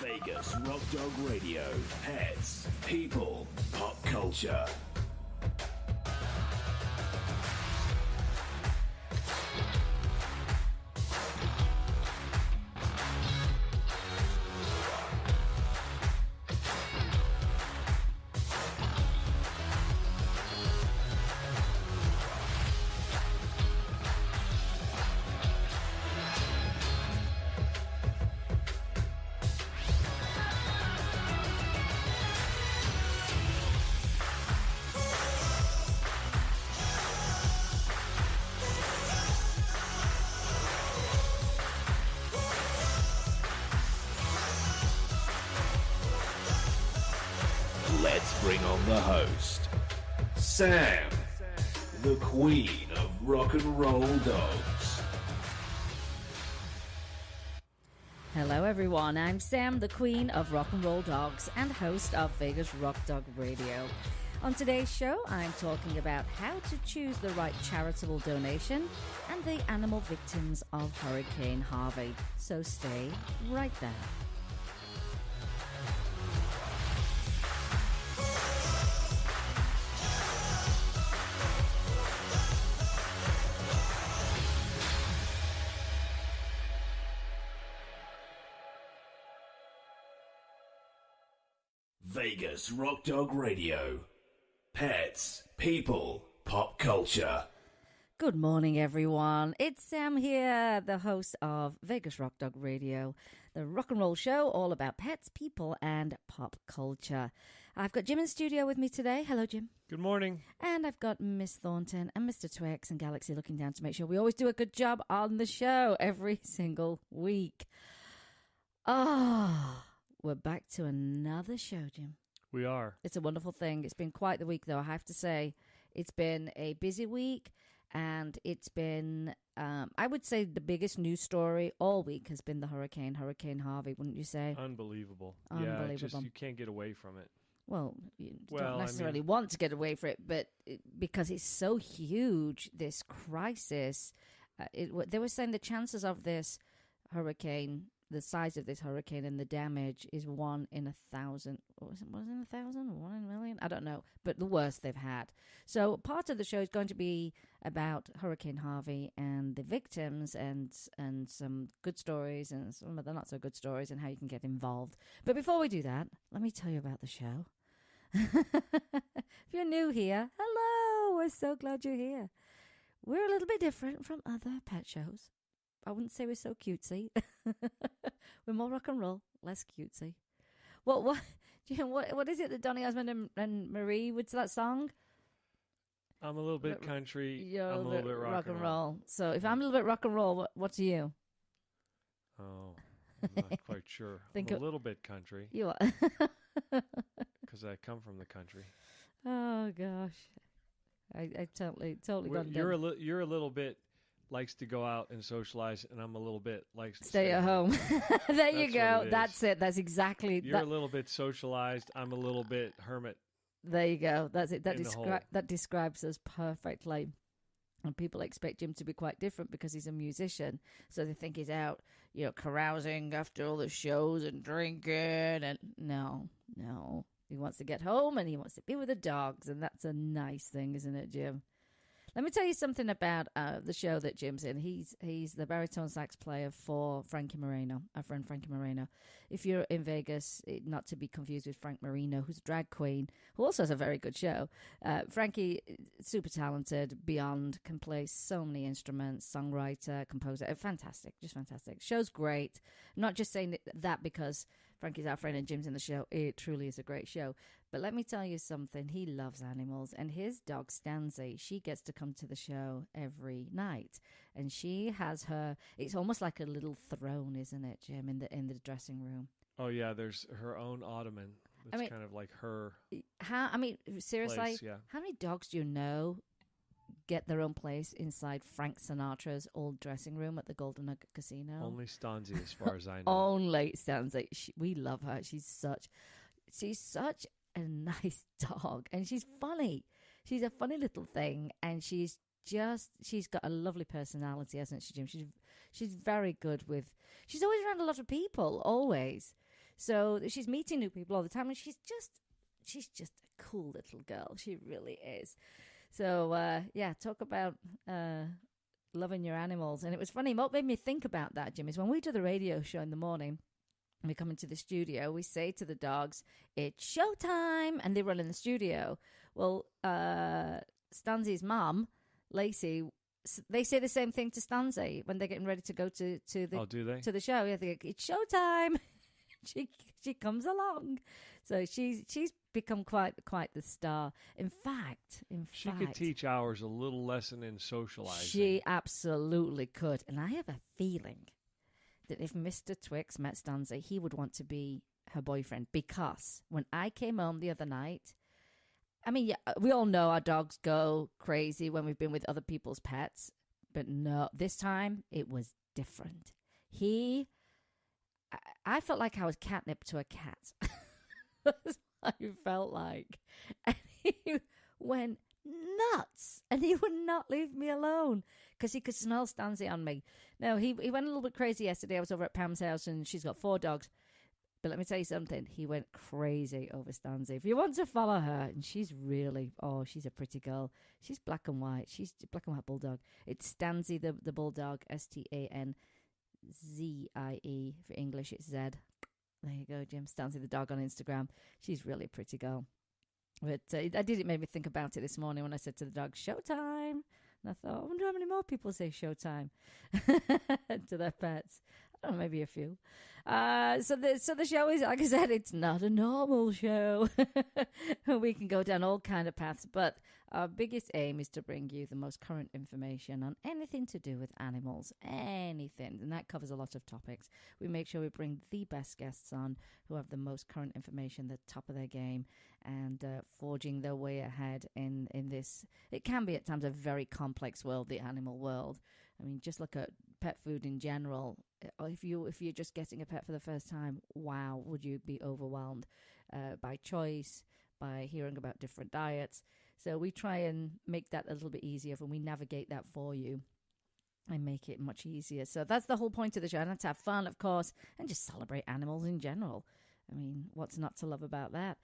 Vegas Rock Dog Radio. Pets, people, pop culture. Let's bring on the host, Sam, the queen of rock and roll dogs. Hello everyone, I'm Sam, the queen of rock and roll dogs and host of Vegas Rock Dog Radio. On today's show, I'm talking about how to choose the right charitable donation and the animal victims of Hurricane Harvey. So stay right there. Vegas Rock Dog Radio. Pets, people, pop culture. Good morning, everyone. It's Sam here, the host of Vegas Rock Dog Radio, the rock and roll show all about pets, people, and pop culture. I've got Jim in studio with me today. Hello, Jim. Good morning. And I've got Miss Thornton and Mr. Twix and Galaxy looking down to make sure we always do a good job on the show every single week. We're back to another show, Jim. We are. It's a wonderful thing. It's been quite the week, though, I have to say. It's been a busy week, and it's been, I would say, the biggest news story all week has been the Hurricane Harvey, wouldn't you say? Unbelievable. Unbelievable. Yeah, just, you can't get away from it. Well, you don't necessarily want to get away from it, but because it's so huge, this crisis, they were saying the chances of this hurricane, the size of this hurricane and the damage is 1 in 1,000. Was it 1,000? 1 in a million? I don't know. But the worst they've had. So part of the show is going to be about Hurricane Harvey and the victims and some good stories and some of the not so good stories and how you can get involved. But before we do that, let me tell you about the show. If you're new here, hello. We're so glad you're here. We're a little bit different from other pet shows. I wouldn't say we're so cutesy. We're more rock and roll, less cutesy. What is it that Donny Osmond and Marie would that song? I'm a little bit country. You're I'm a little bit rock and roll. So if I'm a little bit rock and roll, what are you? Oh, I'm not quite sure. I'm a little bit country. You are. Because I come from the country. Oh, gosh. I totally got You're a little bit likes to go out and socialize, and I'm a little bit likes to stay at home. There you go. That's it. That's exactly. You're a little bit socialized. I'm a little bit hermit. There you go. That's it. That describes us perfectly. And people expect Jim to be quite different because he's a musician. So they think he's out, carousing after all the shows and drinking. And no. He wants to get home and he wants to be with the dogs. And that's a nice thing, isn't it, Jim? Let me tell you something about the show that Jim's in. He's the baritone sax player for Frankie Moreno, our friend Frankie Moreno. If you're in Vegas, not to be confused with Frank Marino, who's a drag queen, who also has a very good show. Frankie, super talented, beyond, can play so many instruments, songwriter, composer, fantastic, just fantastic. Show's great. I'm not just saying that because Frankie's our friend and Jim's in the show. It truly is a great show. But let me tell you something. He loves animals. And his dog, Stanzi, she gets to come to the show every night. And she has it's almost like a little throne, isn't it, Jim, in the dressing room? Oh, yeah, there's her own ottoman. It's kind of like her seriously, place, yeah. How many dogs do you know get their own place inside Frank Sinatra's old dressing room at the Golden Nugget Casino? Only Stanzi, as far as I know. Only Stanzi. We love her. She's such a nice dog, and she's funny. She's a funny little thing, and she's got a lovely personality, hasn't she, Jim? She's very good with. She's always around a lot of people, always. So she's meeting new people all the time, and she's just a cool little girl. She really is. So, talk about loving your animals. And it was funny. What made me think about that, Jim, is when we do the radio show in the morning, we come into the studio, we say to the dogs, it's showtime, and they run in the studio. Well, Stanzi's mom, Lacey, they say the same thing to Stanzi when they're getting ready to go to the do they? To the show. Yeah, they go, it's showtime. she comes along, so she's become quite the star. In fact, she could teach ours a little lesson in socializing. She absolutely could, and I have a feeling that if Mr. Twix met Stanzi, he would want to be her boyfriend, because when I came home the other night, I mean, yeah, we all know our dogs go crazy when we've been with other people's pets, but no, this time it was different. I felt like I was catnip to a cat. That's what I felt like. And he went nuts, and he would not leave me alone because he could smell Stanzi on me. No, he went a little bit crazy yesterday. I was over at Pam's house, and she's got 4 dogs. But let me tell you something. He went crazy over Stanzi. If you want to follow her, and she's she's a pretty girl. She's black and white. She's a black and white bulldog. It's Stanzi the bulldog, Stanzie. For English, it's Z. There you go, Jim. Stanzi the dog on Instagram. She's really a pretty girl. But it made me think about it this morning when I said to the dog, showtime. And I thought, I wonder how many more people say showtime to their pets. I don't know, maybe a few. So the show is, like I said, it's not a normal show. We can go down all kind of paths, but our biggest aim is to bring you the most current information on anything to do with animals, anything, and that covers a lot of topics. We make sure we bring the best guests on who have the most current information, the top of their game, and forging their way ahead in this. It can be at times a very complex world, the animal world. I mean, just look at pet food in general. If you're just getting a pet for the first time, wow, would you be overwhelmed by choice, by hearing about different diets? So we try and make that a little bit easier, and we navigate that for you and make it much easier. So that's the whole point of the show. And that's have fun, of course, and just celebrate animals in general. I mean, what's not to love about that?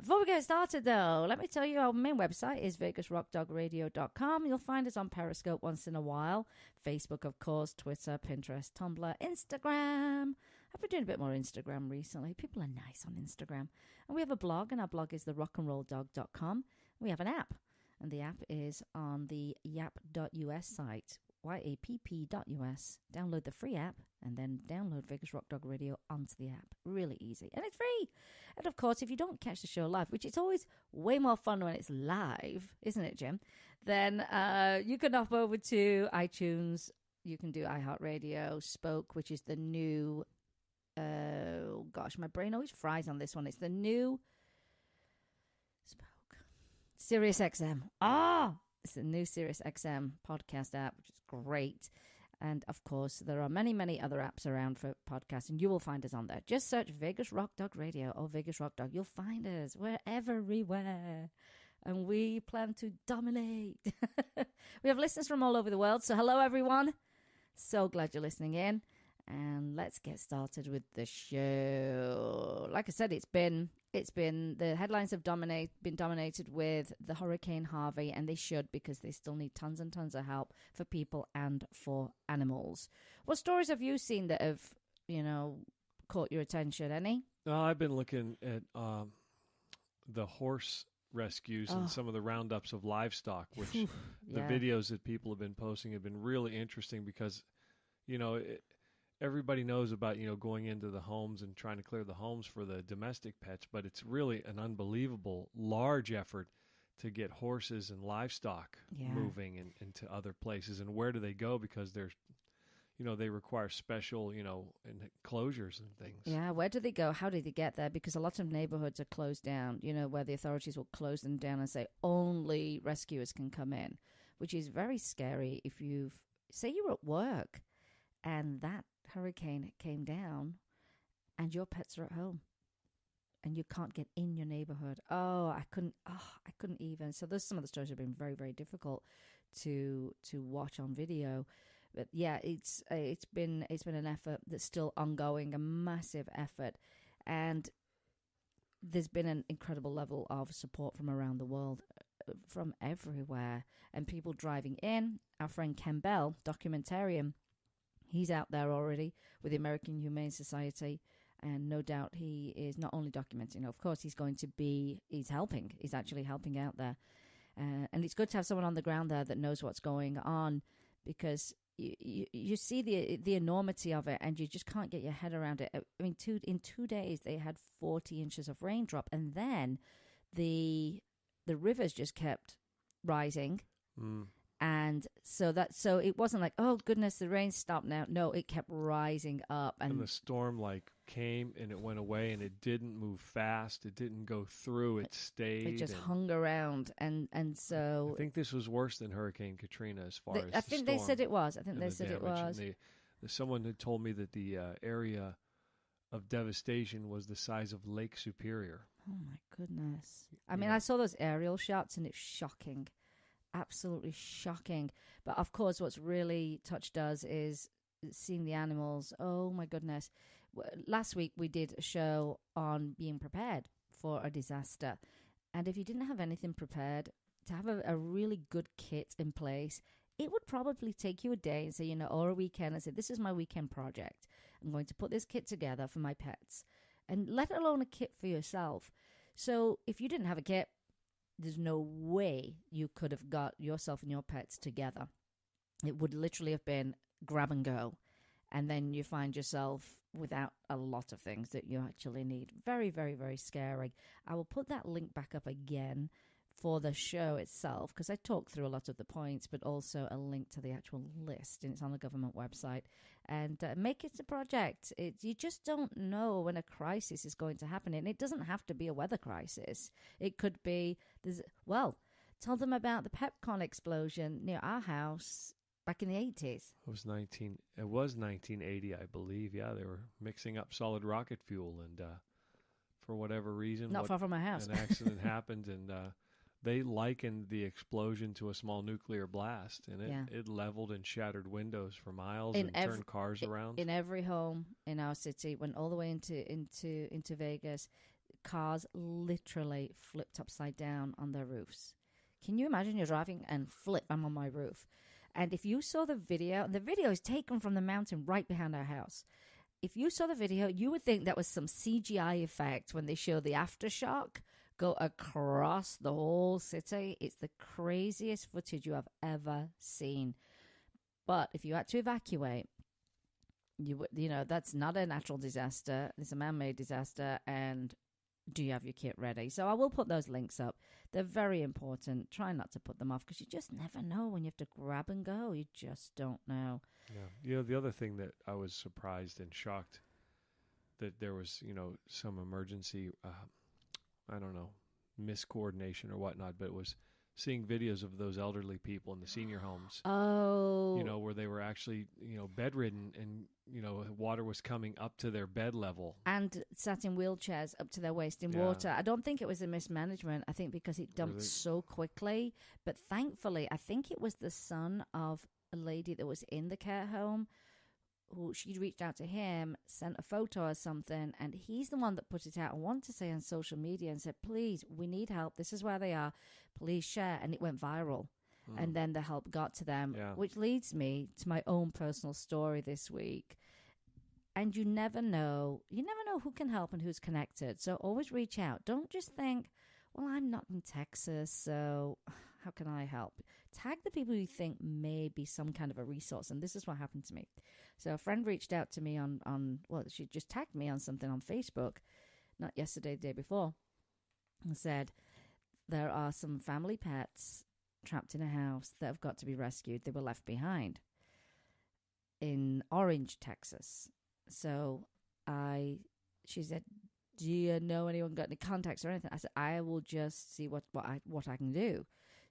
Before we get started, though, let me tell you our main website is VegasRockDogRadio.com. You'll find us on Periscope once in a while. Facebook, of course, Twitter, Pinterest, Tumblr, Instagram. I've been doing a bit more Instagram recently. People are nice on Instagram. And we have a blog, and our blog is therockandrolldog.com. We have an app, and the app is on the yap.us site, yapp.us. Download the free app, and then download Vegas Rock Dog Radio onto the app. Really easy. And it's free. And, of course, if you don't catch the show live, which it's always way more fun when it's live, isn't it, Jim? Then you can hop over to iTunes. You can do iHeartRadio, Spoke, which is the new... my brain always fries on this one. It's the new... Sirius XM. It's the new Sirius XM podcast app, which is great. And, of course, there are many, many other apps around for podcasting. You will find us on there. Just search Vegas Rock Dog Radio or Vegas Rock Dog. You'll find us. We're everywhere. And we plan to dominate. We have listeners from all over the world. So, hello, everyone. So glad you're listening in. And let's get started with the show. Like I said, it's been the headlines have been dominated with the Hurricane Harvey, and they should, because they still need tons and tons of help for people and for animals. What stories have you seen that have, caught your attention? Any? I've been looking at the horse rescues and some of the roundups of livestock, which the videos that people have been posting have been really interesting because, everybody knows about, going into the homes and trying to clear the homes for the domestic pets, but it's really an unbelievable large effort to get horses and livestock moving into other places. And where do they go? Because there's, they require special, enclosures and things. Yeah, where do they go? How do they get there? Because a lot of neighborhoods are closed down, where the authorities will close them down and say only rescuers can come in, which is very scary if say you're at work and that hurricane came down and your pets are at home and you can't get in your neighborhood. I couldn't even. So those some of the stories have been very, very difficult to watch on video. But yeah, it's been an effort that's still ongoing, a massive effort. And there's been an incredible level of support from around the world, from everywhere, and people driving in. Our friend Ken Bell, documentarian, he's out there already with the American Humane Society, and no doubt he is not only documenting, of course, he's actually helping out there. And it's good to have someone on the ground there that knows what's going on, because you see the enormity of it, and you just can't get your head around it. I mean, in 2 days they had 40 inches of raindrop, and then the rivers just kept rising. And so it wasn't like, oh goodness, the rain stopped now. No, it kept rising up, and the storm came and it went away, and it didn't move fast. It didn't go through. It stayed. It just hung around, and so I think this was worse than Hurricane Katrina as far as I think they said it was. I think they said it was. Someone had told me that the area of devastation was the size of Lake Superior. Oh my goodness! I mean, I saw those aerial shots, and it's shocking. Absolutely shocking. But of course, what's really touched us is seeing the animals. Oh my goodness. Last week we did a show on being prepared for a disaster. And if you didn't have anything prepared, to have a really good kit in place, it would probably take you a day and say, or a weekend, and say, this is my weekend project. I'm going to put this kit together for my pets. And let alone a kit for yourself. So if you didn't have a kit, there's no way you could have got yourself and your pets together. It would literally have been grab and go. And then you find yourself without a lot of things that you actually need. Very, very, very scary. I will put that link back up again for the show itself, because I talk through a lot of the points, but also a link to the actual list, and it's on the government website. And make it a project. You just don't know when a crisis is going to happen, and it doesn't have to be a weather crisis. It could be, tell them about the Pepcon explosion near our house back in the 80s. It was 1980, I believe. Yeah, they were mixing up solid rocket fuel, and for whatever reason, not far from my house, an accident happened, and they likened the explosion to a small nuclear blast, and it leveled and shattered windows for miles and turned cars around. In every home in our city, went all the way into Vegas, cars literally flipped upside down on their roofs. Can you imagine you're driving and flip, I'm on my roof? And if you saw the video is taken from the mountain right behind our house. If you saw the video, you would think that was some CGI effect when they show the aftershock go across the whole city. It's the craziest footage you have ever seen. But if you had to evacuate, that's not a natural disaster. It's a man-made disaster. And do you have your kit ready? So I will put those links up. They're very important. Try not to put them off, because you just never know when you have to grab and go. You just don't know. Yeah. The other thing that I was surprised and shocked that there was, some emergency I don't know, miscoordination or whatnot, but it was seeing videos of those elderly people in the senior homes. Oh. Where they were actually, bedridden, and, water was coming up to their bed level. And sat in wheelchairs up to their waist in water. I don't think it was a mismanagement. I think because it dumped so quickly. But thankfully, I think it was the son of a lady that was in the care home, who she reached out to him, sent a photo or something, and he's the one that put it out. I want to say on social media, and said, please, we need help. This is where they are. Please share. And it went viral. And then the help got to them, which leads me to my own personal story this week. And you never know who can help and who's connected. So always reach out. Don't just think, well, I'm not in Texas, so how can I help? Tag the people you think may be some kind of a resource. And this is what happened to me. So a friend reached out to me she just tagged me on something on Facebook, not yesterday, the day before, and said, there are some family pets trapped in a house that have got to be rescued. They were left behind in Orange, Texas. So she said, do you know anyone got any contacts or anything? I said, I will just see what I can do.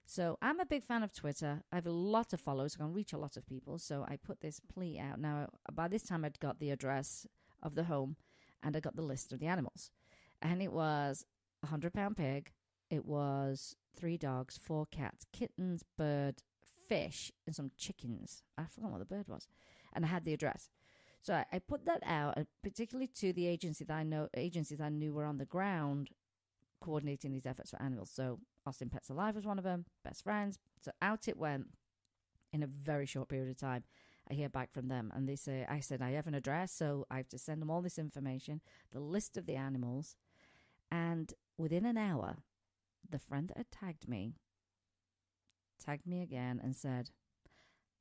So I'm a big fan of Twitter. I have a lot of followers. I can reach a lot of people. So I put this plea out. Now, by this time, I'd got the address of the home, and I got the list of the animals. And it was a 100-pound pig. It was 3 dogs, 4 cats, kittens, bird, fish, and some chickens. I forgot what the bird was. And I had the address. So I put that out, particularly to the agencies I knew were on the ground coordinating these efforts for animals. So Austin Pets Alive was one of them, best friends. So out it went in a very short period of time. I hear back from them and I said, I have an address, so I have to send them all this information, the list of the animals. And within an hour, the friend that had tagged me again and said,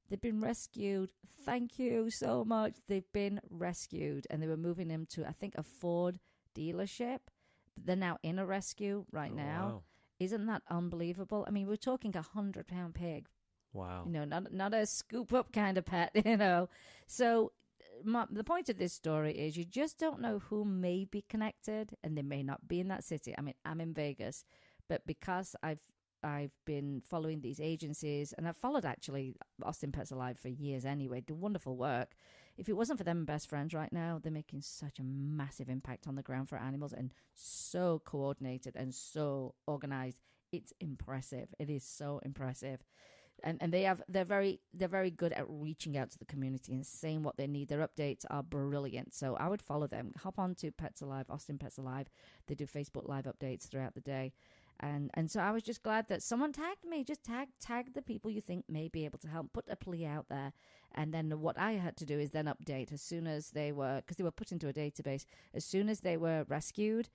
they've been rescued. Thank you so much. They've been rescued. And they were moving them to, I think, a Ford dealership. They're now in a rescue right now. Wow. Isn't that unbelievable? I mean, we're talking a 100-pound pig. Wow. Not a scoop up kind of pet, So the point of this story is you just don't know who may be connected, and they may not be in that city. I mean, I'm in Vegas, but because I've been following these agencies, and I've followed actually Austin Pets Alive for years anyway, do wonderful work. If it wasn't for them best friends right now, they're making such a massive impact on the ground for animals, and so coordinated and so organized. It's impressive. It is so impressive. And they're very good at reaching out to the community and saying what they need. Their updates are brilliant. So I would follow them. Hop on to Pets Alive, Austin Pets Alive. They do Facebook Live updates throughout the day. And so I was just glad that someone tagged me. Just tag the people you think may be able to help. Put a plea out there. And then what I had to do is then update as soon as they were, because they were put into a database. As soon as they were rescued,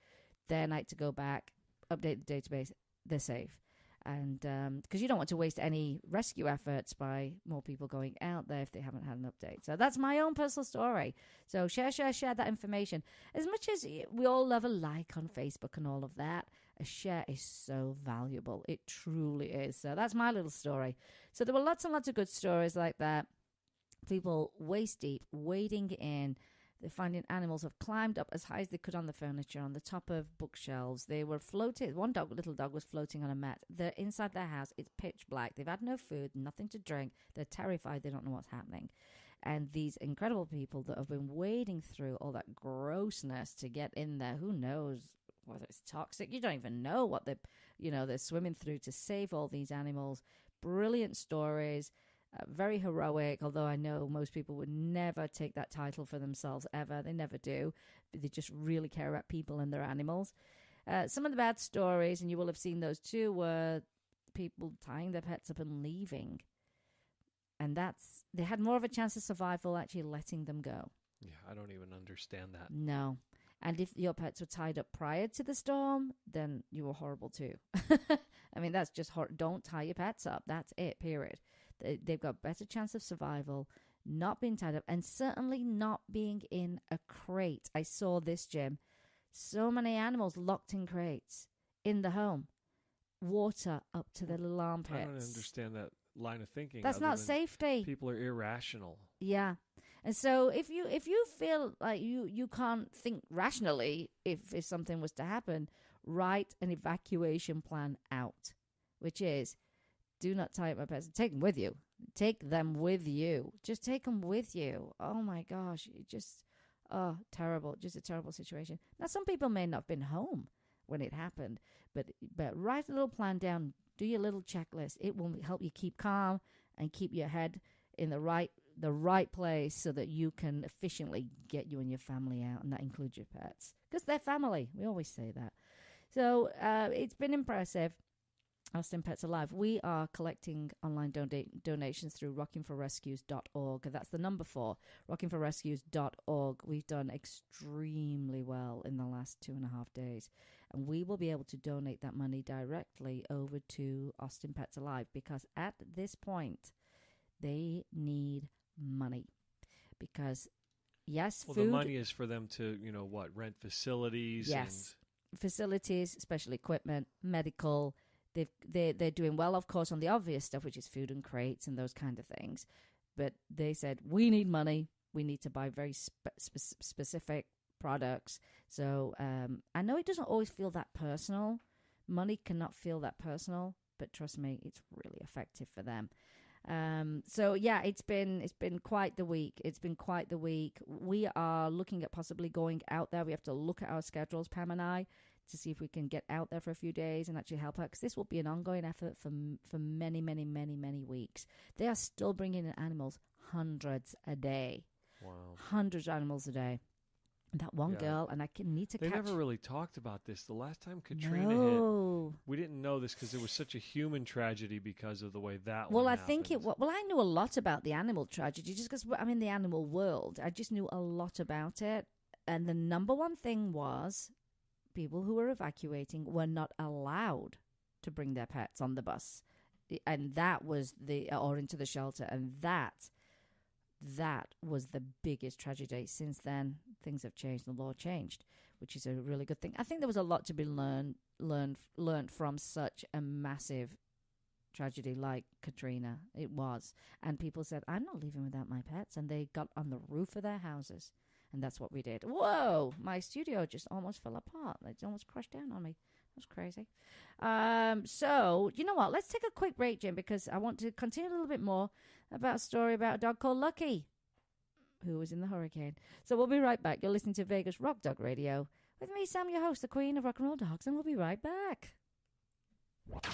then I had to go back, update the database. They're safe. And because you don't want to waste any rescue efforts by more people going out there if they haven't had an update. So that's my own personal story. So share that information. As much as we all love a like on Facebook and all of that, a share is so valuable. It truly is. So that's my little story. So there were lots and lots of good stories like that. People waist deep, wading in. They're finding animals have climbed up as high as they could on the furniture, on the top of bookshelves. They were floated. One little dog was floating on a mat. They're inside their house. It's pitch black. They've had no food, nothing to drink. They're terrified. They don't know what's happening. And these incredible people that have been wading through all that grossness to get in there, who knows whether it's toxic? You don't even know what they're swimming through to save all these animals. Brilliant stories. Very heroic, although I know most people would never take that title for themselves ever. They never do. They just really care about people and their animals. Some of the bad stories, and you will have seen those too, were people tying their pets up and leaving. And they had more of a chance of survival actually letting them go. Yeah, I don't even understand that. No. And if your pets were tied up prior to the storm, then you were horrible too. I mean, that's just horrible. Don't tie your pets up. That's it, period. They've got better chance of survival, not being tied up, and certainly not being in a crate. I saw this, Jim. So many animals locked in crates in the home. Water up to their little armpits. I don't understand that line of thinking. That's not safety. People are irrational. Yeah. And so if you feel like you can't think rationally if something was to happen, write an evacuation plan out, which is, do not tie up my pets. Take them with you. Take them with you. Just take them with you. Oh, my gosh. Terrible. Just a terrible situation. Now, some people may not have been home when it happened, but write a little plan down. Do your little checklist. It will help you keep calm and keep your head in the right place so that you can efficiently get you and your family out, and that includes your pets. Because they're family. We always say that. So it's been impressive. Austin Pets Alive. We are collecting online donations through rockingforrescues.org. That's the number 4, rockingforrescues.org. We've done extremely well in the last 2.5 days. And we will be able to donate that money directly over to Austin Pets Alive, because at this point, they need money. Because, yes, well, food... the money is for them to, rent facilities. Yes, facilities, special equipment, medical... They're doing well, of course, on the obvious stuff, which is food and crates and those kind of things. But they said, we need money. We need to buy very specific products. So I know it doesn't always feel that personal. Money cannot feel that personal, but trust me, it's really effective for them. So yeah, it's been quite the week. It's been quite the week. We are looking at possibly going out there. We have to look at our schedules, Pam and I, to see if we can get out there for a few days and actually help out, because this will be an ongoing effort for many, many, many, many weeks. They are still bringing in animals hundreds a day. Wow. Hundreds of animals a day. That one girl, and I need to catch... They never really talked about this. The last time Katrina hit, we didn't know this because it was such a human tragedy because of the way that one happened. think it was... Well, I knew a lot about the animal tragedy just because I'm in the animal world. I just knew a lot about it. And the number one thing was people who were evacuating were not allowed to bring their pets on the bus. And that was or into the shelter. And that was the biggest tragedy. Since then, things have changed. The law changed, which is a really good thing. I think there was a lot to be learned from such a massive tragedy like Katrina. It was. And people said, I'm not leaving without my pets. And they got on the roof of their houses. And that's what we did. Whoa! My studio just almost fell apart. It almost crashed down on me. That was crazy. So, you know what? Let's take a quick break, Jim, because I want to continue a little bit more about a story about a dog called Lucky, who was in the hurricane. So we'll be right back. You're listening to Vegas Rock Dog Radio with me, Sam, your host, the Queen of Rock and Roll Dogs, and we'll be right back.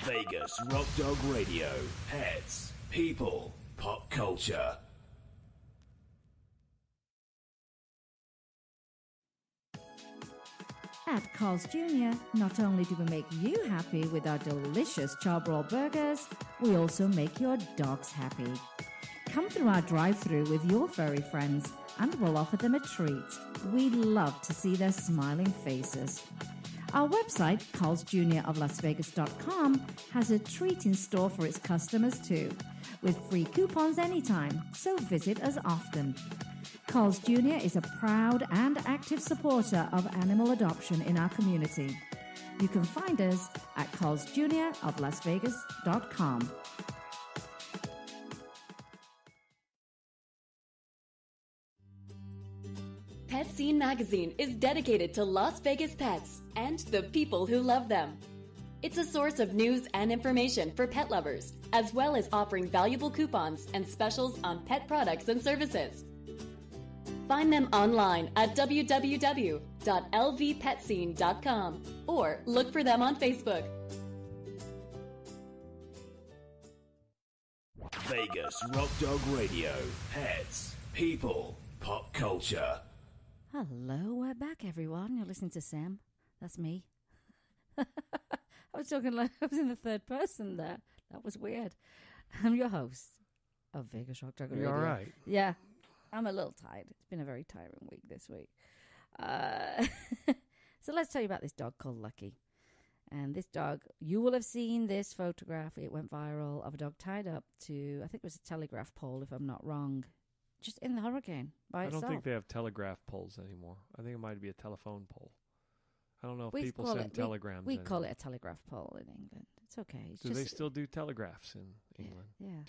Vegas Rock Dog Radio. Pets, people, pop culture. At Carl's Jr., not only do we make you happy with our delicious charbroil burgers, we also make your dogs happy. Come through our drive-thru with your furry friends and we'll offer them a treat. We love to see their smiling faces. Our website, carlsjroflasvegas.com, has a treat in store for its customers too, with free coupons anytime, so visit us often. Carl's Jr. is a proud and active supporter of animal adoption in our community. You can find us at carlsjroflasvegas.com. Pet Scene Magazine is dedicated to Las Vegas pets and the people who love them. It's a source of news and information for pet lovers, as well as offering valuable coupons and specials on pet products and services. Find them online at www.lvpetscene.com or look for them on Facebook. Vegas Rock Dog Radio. Pets, people, pop culture. Hello, we're back, everyone. You're listening to Sam. That's me. I was talking like I was in the third person there. That was weird. I'm your host of Vegas Rock Dog Radio. You're all right. Yeah. I'm a little tired. It's been a very tiring week this week. So let's tell you about this dog called Lucky. And this dog, you will have seen this photograph. It went viral of a dog tied up to, I think it was a telegraph pole, if I'm not wrong, just in the hurricane by itself. I don't think they have telegraph poles anymore. I think it might be a telephone pole. I don't know if people send telegrams. We call it a telegraph pole in England. It's okay. It's do they still do telegraphs in England? Yeah.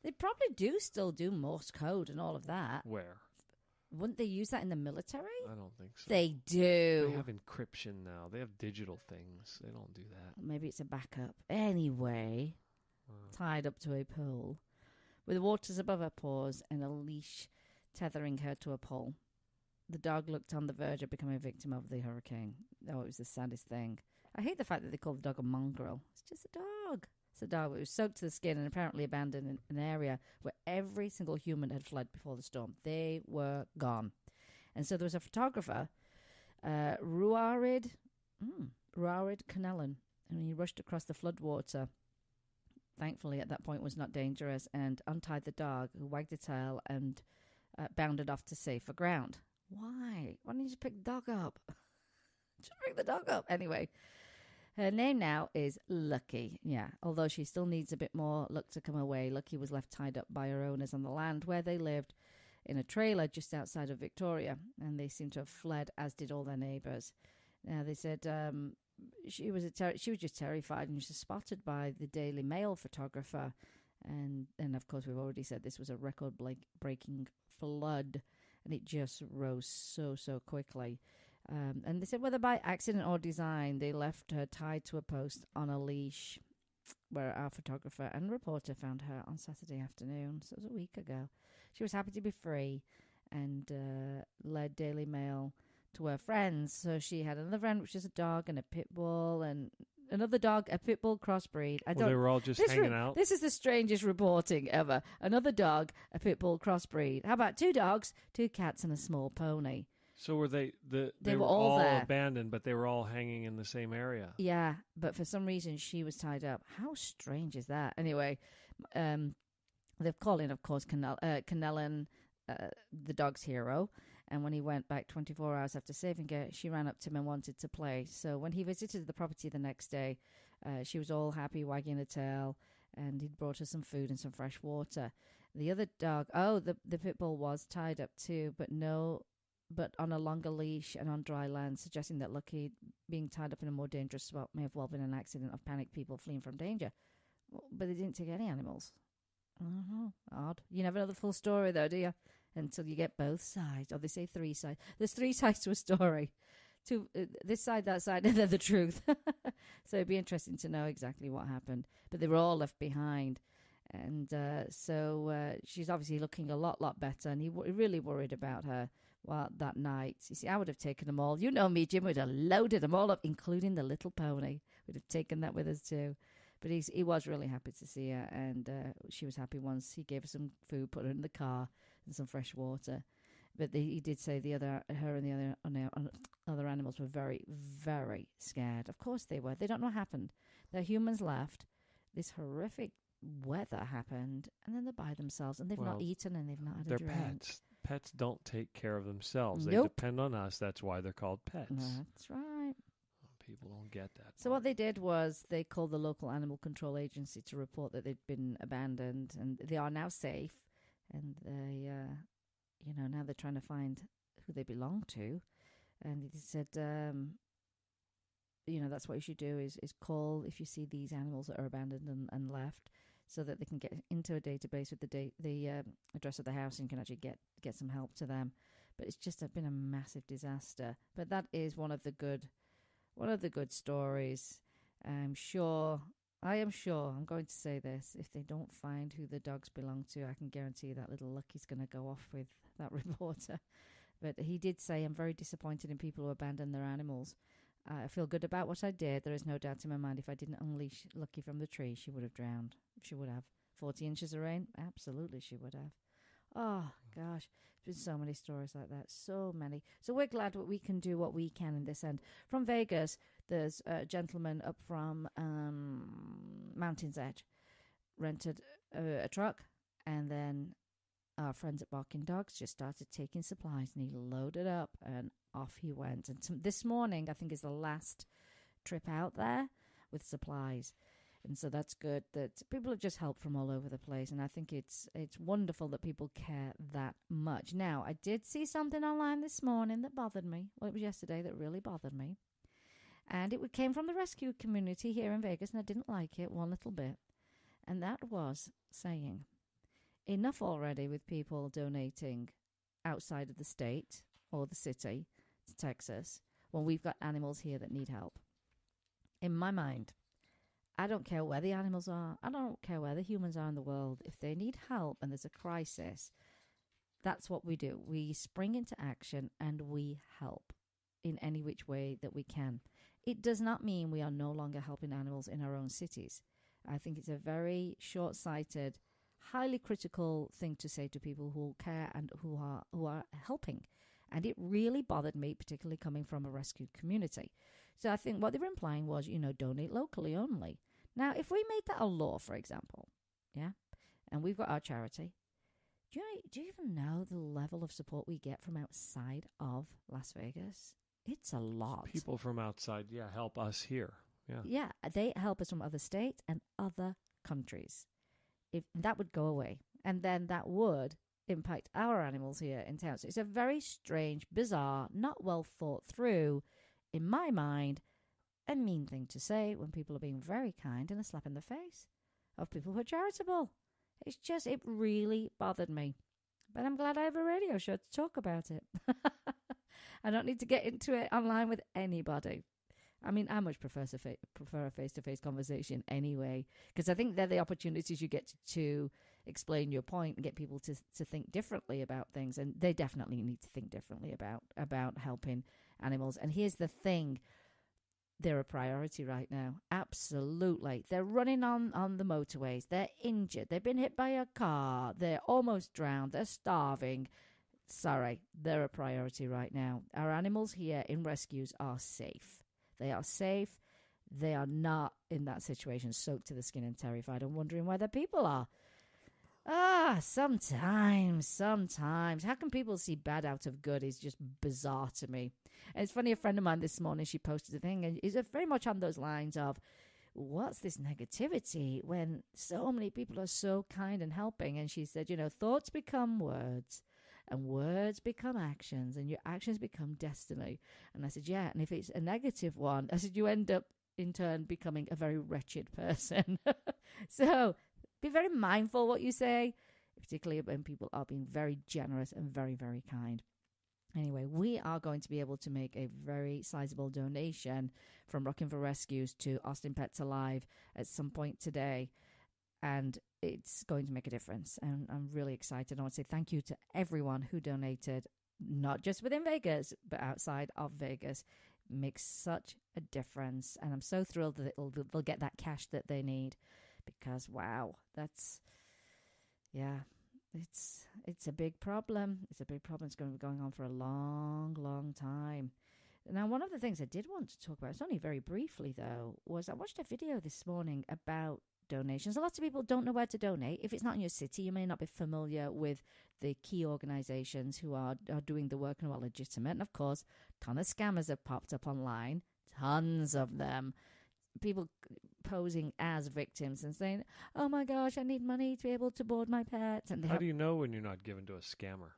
They probably do still do Morse code and all of that. Where? Wouldn't they use that in the military? I don't think so. They do. They have encryption now. They have digital things. They don't do that. Maybe it's a backup. Anyway, tied up to a pole with waters above her paws and a leash tethering her to a pole. The dog looked on the verge of becoming a victim of the hurricane. Oh, it was the saddest thing. I hate the fact that they call the dog a mongrel. It's just a dog. It's a dog that was soaked to the skin and apparently abandoned in an area where every single human had fled before the storm. They were gone. And so there was a photographer, Ruarid Canellan, and he rushed across the floodwater. Thankfully, at that point, was not dangerous, and untied the dog, who wagged its tail and bounded off to safer ground. Why? Why don't you just pick the dog up? Just pick the dog up. Anyway, her name now is Lucky. Yeah, although she still needs a bit more luck to come her way. Lucky was left tied up by her owners on the land where they lived in a trailer just outside of Victoria, and they seem to have fled, as did all their neighbours. Now, they said she was just terrified, and she was spotted by the Daily Mail photographer. And of course, we've already said this was a record-breaking flood, and it just rose so quickly. And they said whether by accident or design, they left her tied to a post on a leash, where our photographer and reporter found her on Saturday afternoon. So it was a week ago. She was happy to be free and led Daily Mail to her friends. So she had another friend, which is a dog and a pit bull, and another dog, a pit bull crossbreed. They were all just hanging out. This is the strangest reporting ever. Another dog, a pit bull crossbreed. How about 2 dogs, 2 cats, and a small pony? So were they were all abandoned, but they were all hanging in the same area? Yeah, but for some reason she was tied up. How strange is that? Anyway, they've called in, of course, Connellan, the dog's hero. And when he went back 24 hours after saving her, she ran up to him and wanted to play. So when he visited the property the next day, she was all happy, wagging her tail, and he'd brought her some food and some fresh water. The other dog, the pit bull was tied up too, but on a longer leash and on dry land, suggesting that Lucky being tied up in a more dangerous spot may have well been an accident of panicked people fleeing from danger. But they didn't take any animals. Odd. You never know the full story, though, do you? Until you get both sides. Or they say 3 sides. There's 3 sides to a story. This side, that side, and then the truth. So it'd be interesting to know exactly what happened. But they were all left behind. And so she's obviously looking a lot better. And he really worried about her that night. You see, I would have taken them all. You know me, Jim, would have loaded them all up, including the little pony. We'd have taken that with us too. But he was really happy to see her, and she was happy once he gave her some food, put her in the car, and some fresh water. But he did say her and the other animals were very, very scared. Of course they were. They don't know what happened. The humans left. This horrific weather happened, and then they're by themselves, and they've not eaten, and they've not had a drink. They're pets. Pets don't take care of themselves. Nope. They depend on us. That's why they're called pets. That's right. People don't get that. So what they did was they called the local animal control agency to report that they'd been abandoned, and they are now safe. And they, now they're trying to find who they belong to. And he said, that's what you should do is call if you see these animals that are abandoned and left, so that they can get into a database with the address of the house and can actually get some help to them. But it's just been a massive disaster. But that is one of the good stories. I am sure, I'm going to say this, if they don't find who the dogs belong to, I can guarantee that little Lucky's going to go off with that reporter. But he did say, I'm very disappointed in people who abandon their animals. I feel good about what I did. There is no doubt in my mind if I didn't unleash Lucky from the tree, she would have drowned. She would have. 40 inches of rain? Absolutely she would have. Oh, gosh. There's been so many stories like that. So many. So we're glad that we can do what we can in this end. From Vegas, there's a gentleman up from Mountain's Edge. Rented a truck, and then our friends at Barking Dogs just started taking supplies, and he loaded up, and off he went. And this morning, I think, is the last trip out there with supplies. And so that's good that people have just helped from all over the place. And I think it's wonderful that people care that much. Now, I did see something online this morning that bothered me. Well, it was yesterday that really bothered me. And it came from the rescue community here in Vegas, and I didn't like it one little bit. And that was saying, enough already with people donating outside of the state or the city to Texas when we've got animals here that need help. In my mind, I don't care where the animals are. I don't care where the humans are in the world. If they need help and there's a crisis, that's what we do. We spring into action and we help in any which way that we can. It does not mean we are no longer helping animals in our own cities. I think it's a very short-sighted, highly critical thing to say to people who care and who are helping. And it really bothered me, particularly coming from a rescued community. So I think what they were implying was, donate locally only. Now, if we made that a law, for example, yeah, and we've got our charity, do you even know the level of support we get from outside of Las Vegas? It's a lot. People from outside, help us here. Yeah, they help us from other states and other countries. If that would go away, and then that would impact our animals here in town. So it's a very strange, bizarre, not well thought through, in my mind, a mean thing to say when people are being very kind and a slap in the face of people who are charitable. It really bothered me. But I'm glad I have a radio show to talk about it. I don't need to get into it online with anybody. I mean, I much prefer a face-to-face conversation anyway, because I think they're the opportunities you get to explain your point and get people to think differently about things. And they definitely need to think differently about helping animals. And here's the thing. They're a priority right now. Absolutely. They're running on the motorways. They're injured. They've been hit by a car. They're almost drowned. They're starving. Sorry, they're a priority right now. Our animals here in rescues are safe. They are safe. They are not in that situation soaked to the skin and terrified and wondering where their people are. Sometimes. How can people see bad out of good is just bizarre to me. And it's funny, a friend of mine this morning, she posted a thing, and it's very much on those lines of, what's this negativity when so many people are so kind and helping? And she said, thoughts become words, and words become actions, and your actions become destiny. And I said, yeah, and if it's a negative one, I said, you end up in turn becoming a very wretched person. So be very mindful what you say, particularly when people are being very generous and very, very kind. Anyway, we are going to be able to make a very sizable donation from Rockin' for Rescues to Austin Pets Alive at some point today. And it's going to make a difference. And I'm really excited. I want to say thank you to everyone who donated, not just within Vegas, but outside of Vegas. It makes such a difference. And I'm so thrilled that they'll get that cash that they need. Because, wow, it's a big problem. It's a big problem. It's going to be going on for a long, long time. Now, one of the things I did want to talk about, it's only very briefly, though, was I watched a video this morning about donations. Lots of people don't know where to donate. If it's not in your city, you may not be familiar with the key organizations who are doing the work and are legitimate. And, of course, a ton of scammers have popped up online, tons of them. People posing as victims and saying, oh my gosh, I need money to be able to board my pets. And how do you know when you're not given to a scammer?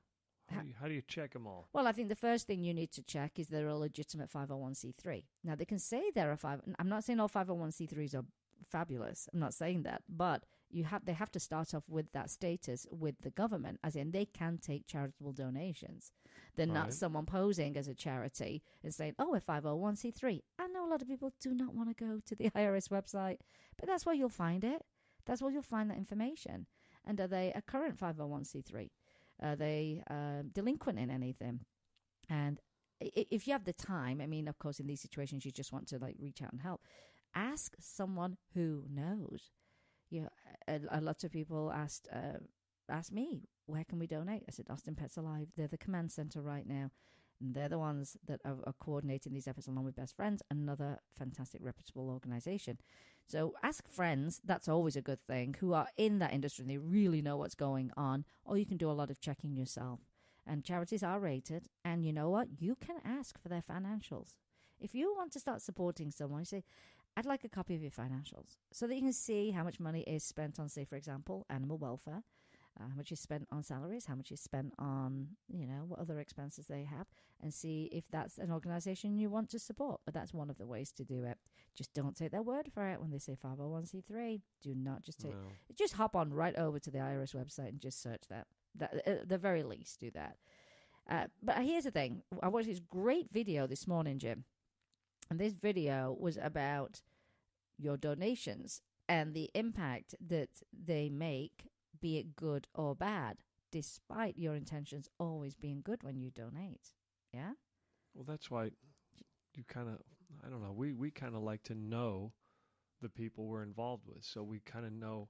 How do you check them all? Well, I think the first thing you need to check is they're a legitimate 501c3. Now, they can say they're I'm not saying all 501c3s are fabulous. I'm not saying that. But they have to start off with that status with the government, as in they can take charitable donations. They're not someone posing as a charity and saying, oh, we're 501c3. I know a lot of people do not want to go to the IRS website, but that's where you'll find it. That's where you'll find that information. And are they a current 501c3? Are they delinquent in anything? And if you have the time, I mean, of course, in these situations, you just want to reach out and help. Ask someone who knows. A lot of people asked me, where can we donate? I said, Austin Pets Alive. They're the command center right now. And they're the ones that are coordinating these efforts along with Best Friends, another fantastic, reputable organization. So ask friends, that's always a good thing, who are in that industry and they really know what's going on, or you can do a lot of checking yourself. And charities are rated, and you know what? You can ask for their financials. If you want to start supporting someone, you say, I'd like a copy of your financials so that you can see how much money is spent on, say, for example, animal welfare, how much is spent on salaries, how much is spent on, what other expenses they have, and see if that's an organization you want to support. But that's one of the ways to do it. Just don't take their word for it when they say 501c3. Do not just take Just hop on right over to the IRS website and just search that. At the very least, do that. But here's the thing. I watched this great video this morning, Jim. And this video was about your donations and the impact that they make, be it good or bad, despite your intentions always being good when you donate. Yeah? Well, that's why you kind of, I don't know, we kind of like to know the people we're involved with, so we kind of know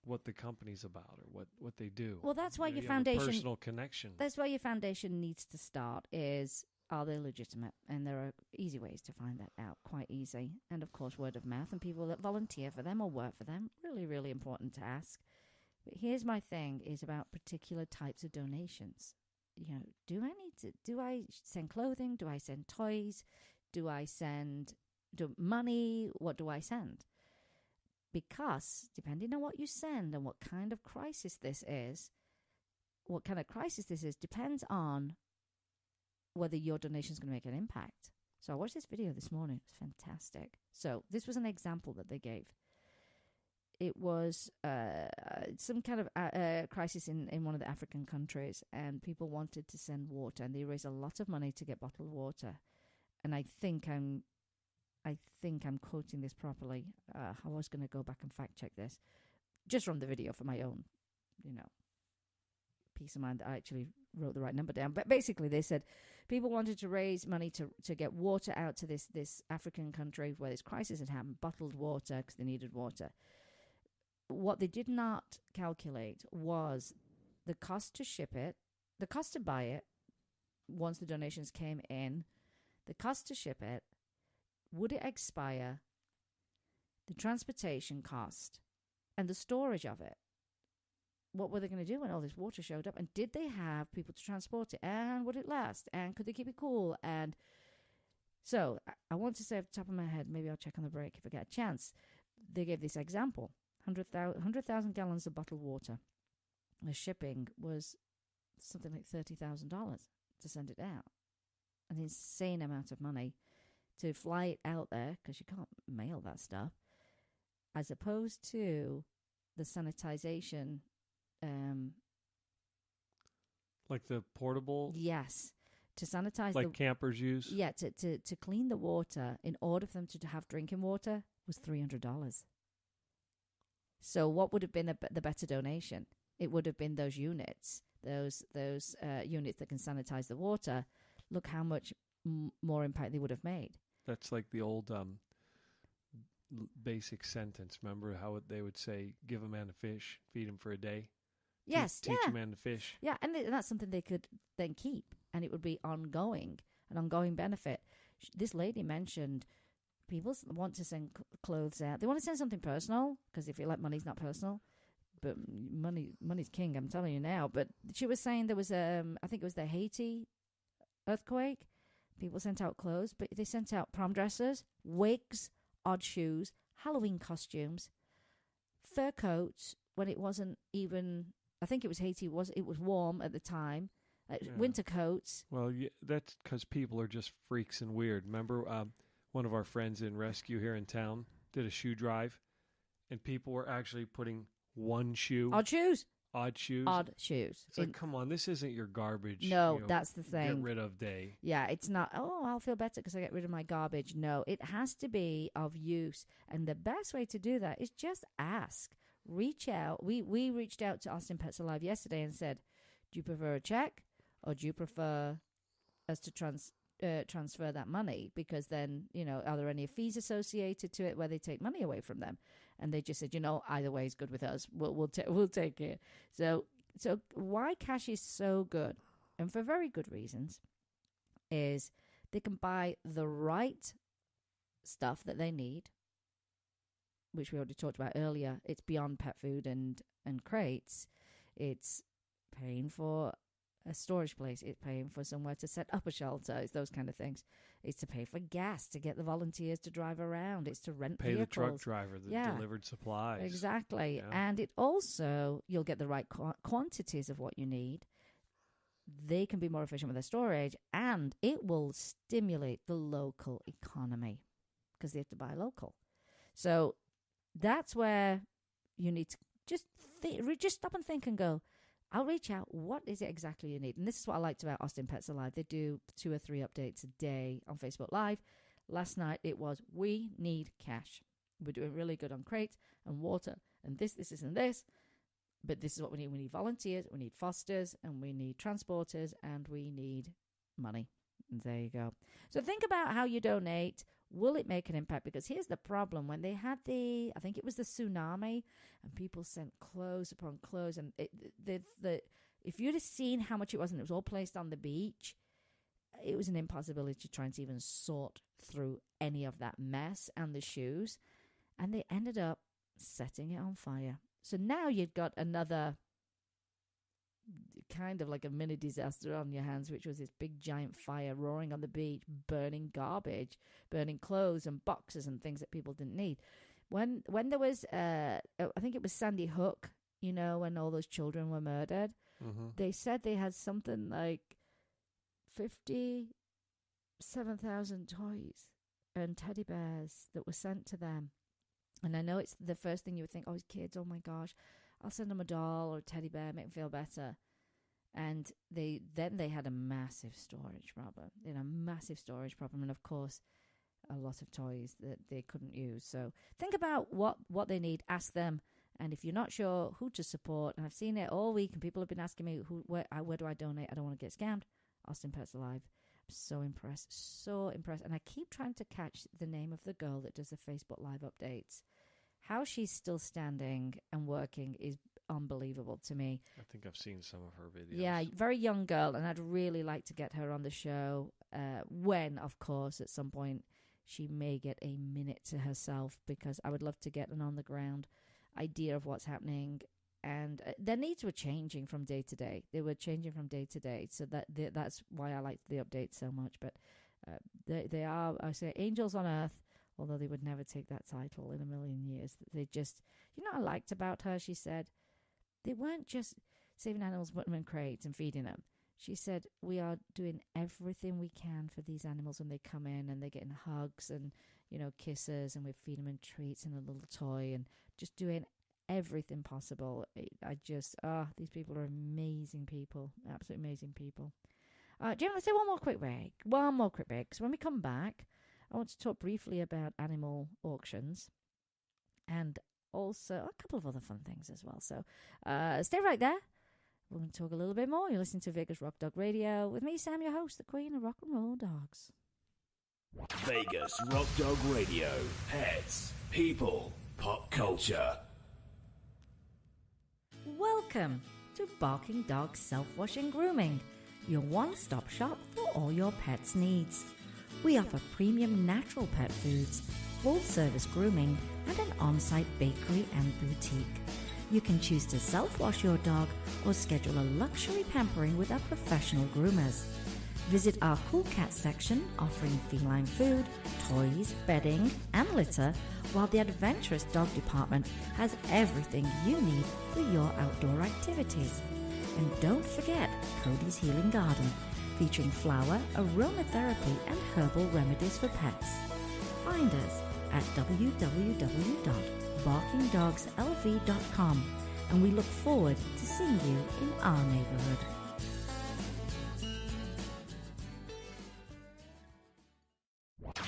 what the company's about or what they do. Well, that's why your foundation, personal connection. That's why your foundation needs to start is, are they legitimate? And there are easy ways to find that out, quite easy. And of course, word of mouth and people that volunteer for them or work for them, really, really important to ask. But here's my thing is about particular types of donations. Do I send clothing? Do I send toys? Do I send money? What do I send? Because depending on what you send and what kind of crisis this is, depends on whether your donation is going to make an impact. So I watched this video this morning. It's fantastic. So this was an example that they gave. It was some kind of crisis in one of the African countries, and people wanted to send water, and they raised a lot of money to get bottled water. And I think I'm quoting this properly. I was going to go back and fact check this, just from the video for my own peace of mind that I actually wrote the right number down. But basically, they said people wanted to raise money to get water out to this African country where this crisis had happened, bottled water because they needed water. What they did not calculate was the cost to ship it, the cost to buy it once the donations came in, the cost to ship it, would it expire, the transportation cost, and the storage of it. What were they going to do when all this water showed up? And did they have people to transport it? And would it last? And could they keep it cool? And so I want to say off the top of my head, maybe I'll check on the break if I get a chance. They gave this example, 100,000 gallons of bottled water. The shipping was something like $30,000 to send it out. An insane amount of money to fly it out there because you can't mail that stuff, as opposed to the sanitization. Like the portable? Yes. To sanitize like campers use? Yeah, to clean the water in order for them to have drinking water was $300. So what would have been the better donation? It would have been those units, those units that can sanitize the water. Look how much more impact they would have made. That's like the old basic sentence. Remember how they would say, give a man a fish, feed him for a day? Yes, Teach a man to fish. Yeah, and that's something they could then keep, and it would be an ongoing benefit. This lady mentioned people want to send clothes out. They want to send something personal, because if you like, money's not personal. But money's king, I'm telling you now. But she was saying there was, I think it was the Haiti earthquake. People sent out clothes, but they sent out prom dresses, wigs, odd shoes, Halloween costumes, fur coats when it wasn't even, I think it was Haiti, it was warm at the time, winter coats. Well, yeah, that's because people are just freaks and weird. Remember one of our friends in rescue here in town did a shoe drive, and people were actually putting one shoe. Odd shoes. It's like, come on, this isn't your garbage. No, that's the thing. Get rid of day. Yeah, it's not, I'll feel better because I get rid of my garbage. No, it has to be of use. And the best way to do that is just ask. Reach out. We reached out to Austin Pets Alive yesterday and said, do you prefer a check or do you prefer us to transfer that money? Because then, are there any fees associated to it where they take money away from them? And they just said, either way is good with us. We'll take it. So why cash is so good, and for very good reasons, is they can buy the right stuff that they need, which we already talked about earlier. It's beyond pet food and crates. It's paying for a storage place. It's paying for somewhere to set up a shelter. It's those kind of things. It's to pay for gas, to get the volunteers to drive around. It's to rent pay vehicles. The truck driver that delivered supplies. Exactly. Yeah. And it also, you'll get the right quantities of what you need. They can be more efficient with their storage, and it will stimulate the local economy because they have to buy local. So that's where you need to just stop and think and go, I'll reach out. What is it exactly you need? And this is what I liked about Austin Pets Alive. They do 2 or 3 updates a day on Facebook Live. Last night it was, we need cash. We're doing really good on crates and water and this, and this. But this is what we need. We need volunteers, we need fosters, and we need transporters, and we need money. And there you go. So think about how you donate. Will it make an impact? Because here's the problem. When they had I think it was the tsunami, and people sent clothes upon clothes, and if you'd have seen how much it was, and it was all placed on the beach, it was an impossibility to try and even sort through any of that mess and the shoes. And they ended up setting it on fire. So now you've got another kind of like a mini disaster on your hands, which was this big giant fire roaring on the beach, burning garbage, burning clothes and boxes and things that people didn't need. When there was, I think it was Sandy Hook, when all those children were murdered, they said they had something like 57,000 toys and teddy bears that were sent to them. And I know it's the first thing you would think, it's kids, oh my gosh, I'll send them a doll or a teddy bear, make them feel better. And they had a massive storage problem. And of course, a lot of toys that they couldn't use. So think about what they need, ask them, And if you're not sure who to support, and I've seen it all week, and people have been asking me, where do I donate? I don't want to get scammed. Austin Pets Alive. I'm so impressed. And I keep trying to catch the name of the girl that does the Facebook Live updates. How she's still standing and working is unbelievable to me. I think I've seen some of her videos. Yeah, very young girl, and I'd really like to get her on the show when, of course, at some point she may get a minute to herself, because I would love to get an on-the-ground idea of what's happening. And their needs were changing from day to day. They were changing from day to day, so that's why I like the updates so much. But they are, I say, angels on earth, although they would never take that title in a million years. They just, I liked about her, she said, they weren't just saving animals, putting them in crates and feeding them. She said, we are doing everything we can for these animals when they come in, and they're getting hugs and, kisses, and we're feeding them treats and a little toy, and just doing everything possible. These people are amazing people, absolutely amazing people. Jim, let's say one more quick break. So when we come back, I want to talk briefly about animal auctions and also a couple of other fun things as well. So stay right there. We're going to talk a little bit more. You're listening to Vegas Rock Dog Radio with me, Sam, your host, the Queen of Rock and Roll Dogs. Vegas Rock Dog Radio. Pets, people, pop culture. Welcome to Barking Dog Self-Washing Grooming, your one-stop shop for all your pet's needs. We offer premium natural pet foods, full-service grooming, and an on-site bakery and boutique. You can choose to self-wash your dog or schedule a luxury pampering with our professional groomers. Visit our Cool Cat section offering feline food, toys, bedding, and litter, while the adventurous dog department has everything you need for your outdoor activities. And don't forget Cody's Healing Garden, featuring flower, aromatherapy, and herbal remedies for pets. Find us at www.barkingdogslv.com, and we look forward to seeing you in our neighborhood.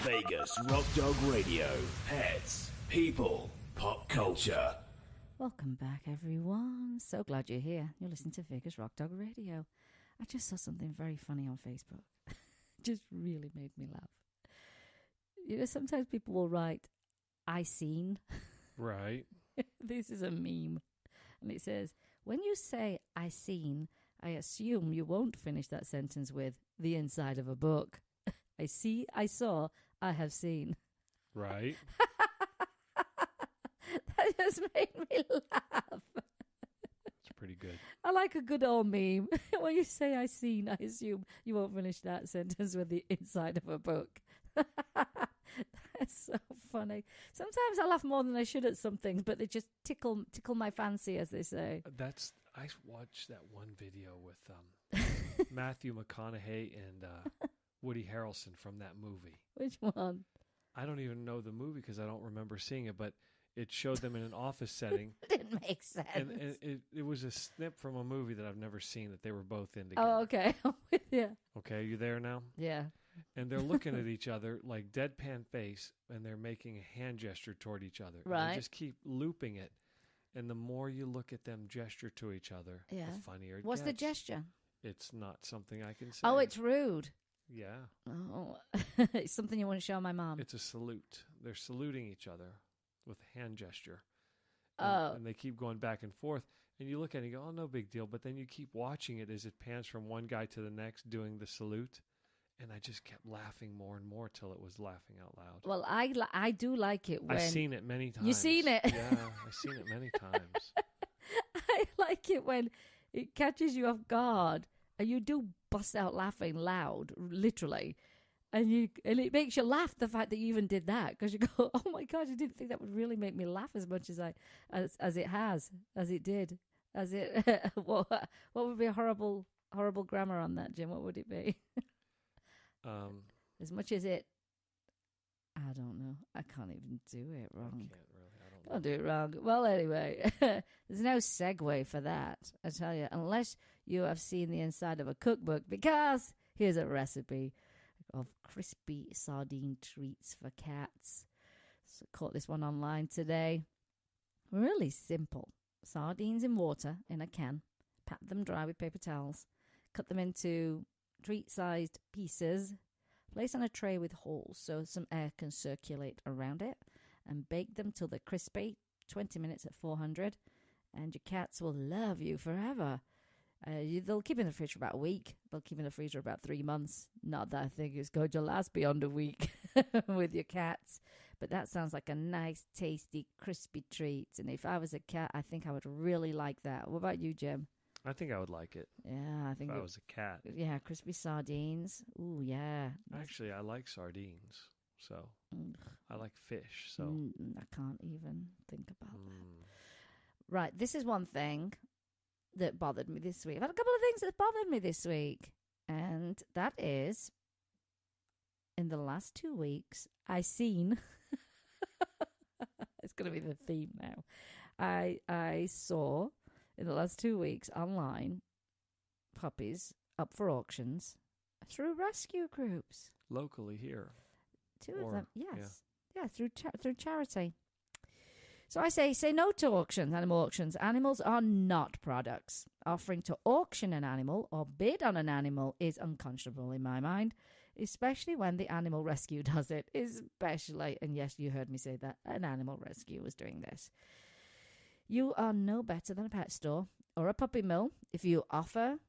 Vegas Rock Dog Radio. Pets, people, pop culture. Welcome back, everyone. So glad you're here. You're listening to Vegas Rock Dog Radio. I just saw something very funny on Facebook. Just really made me laugh. Sometimes people will write, I seen. Right. This is a meme. And it says, when you say I seen, I assume you won't finish that sentence with the inside of a book. I see, I saw, I have seen. Right. That just made me laugh. It's pretty good. I like a good old meme. When you say I seen, I assume you won't finish that sentence with the inside of a book. That's so funny. Sometimes I laugh more than I should at some things, but they just tickle my fancy, as they say. I watched that one video with Matthew McConaughey and Woody Harrelson from that movie. Which one? I don't even know the movie because I don't remember seeing it, but it showed them in an office setting. Didn't make sense. And it was a snip from a movie that I've never seen that they were both in together. Oh, okay. I'm with you. Okay, you there now? Yeah. And they're looking at each other like deadpan face, and they're making a hand gesture toward each other. Right. And they just keep looping it. And the more you look at them gesture to each other, the funnier it What's gets. the gesture? It's not something I can say. Oh, it's rude. Yeah. Oh, it's something you want to show my mom. It's a salute. They're saluting each other with a hand gesture. And they keep going back and forth. And you look at it and you go, oh, no big deal. But then you keep watching it as it pans from one guy to the next doing the salute. And I just kept laughing more and more till it was laughing out loud. Well, I do like it when... I've seen it many times. You've seen it? Yeah, I've seen it many times. I like it when it catches you off guard and you do bust out laughing loud, literally. And it makes you laugh, the fact that you even did that, because you go, oh my God, I didn't think that would really make me laugh as much as it did. What would be a horrible grammar on that, Jim? What would it be? As much as it, I don't know. I can't even do it wrong. I can't really. I don't know. Don't do it wrong. Well, anyway, there's no segue for that, I tell you, unless you have seen the inside of a cookbook, because here's a recipe of crispy sardine treats for cats. So caught this one online today. Really simple. Sardines in water in a can. Pat them dry with paper towels. Cut them into treat-sized pieces. Place on a tray with holes so some air can circulate around it. And bake them till they're crispy. 20 minutes at 400. And your cats will love you forever. They'll keep in the fridge for about a week. They'll keep in the freezer about 3 months. Not that I think it's going to last beyond a week with your cats. But that sounds like a nice, tasty, crispy treat. And if I was a cat, I think I would really like that. What about you, Jim? I think I would like it. Yeah, I think if I was a cat. Yeah, crispy sardines. Ooh, yeah. Actually, I like sardines. So I like fish. So I can't even think about that. Right, this is one thing that bothered me this week. I've had a couple of things that bothered me this week. And that is, in the last 2 weeks, I seen... it's going to be the theme now. I saw, in the last 2 weeks, online, puppies up for auctions through rescue groups. Locally here. 2 of them, yes. Yeah, through charity. So I say no to auctions, animal auctions. Animals are not products. Offering to auction an animal or bid on an animal is unconscionable in my mind, especially when the animal rescue does it. Especially, and yes, you heard me say that, an animal rescue was doing this. You are no better than a pet store or a puppy mill if you offer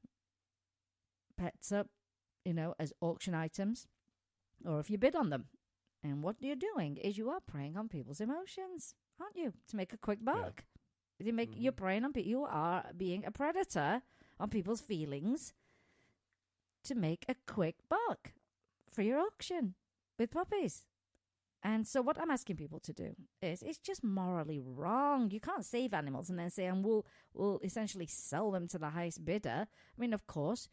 pets up, as auction items, or if you bid on them. And what you're doing is you are preying on people's emotions, aren't you? To make a quick buck. Yeah. You're preying on people. You are being a predator on people's feelings to make a quick buck for your auction with puppies. And so what I'm asking people to do is, it's just morally wrong. You can't save animals and then say, and we'll essentially sell them to the highest bidder. I mean, of course,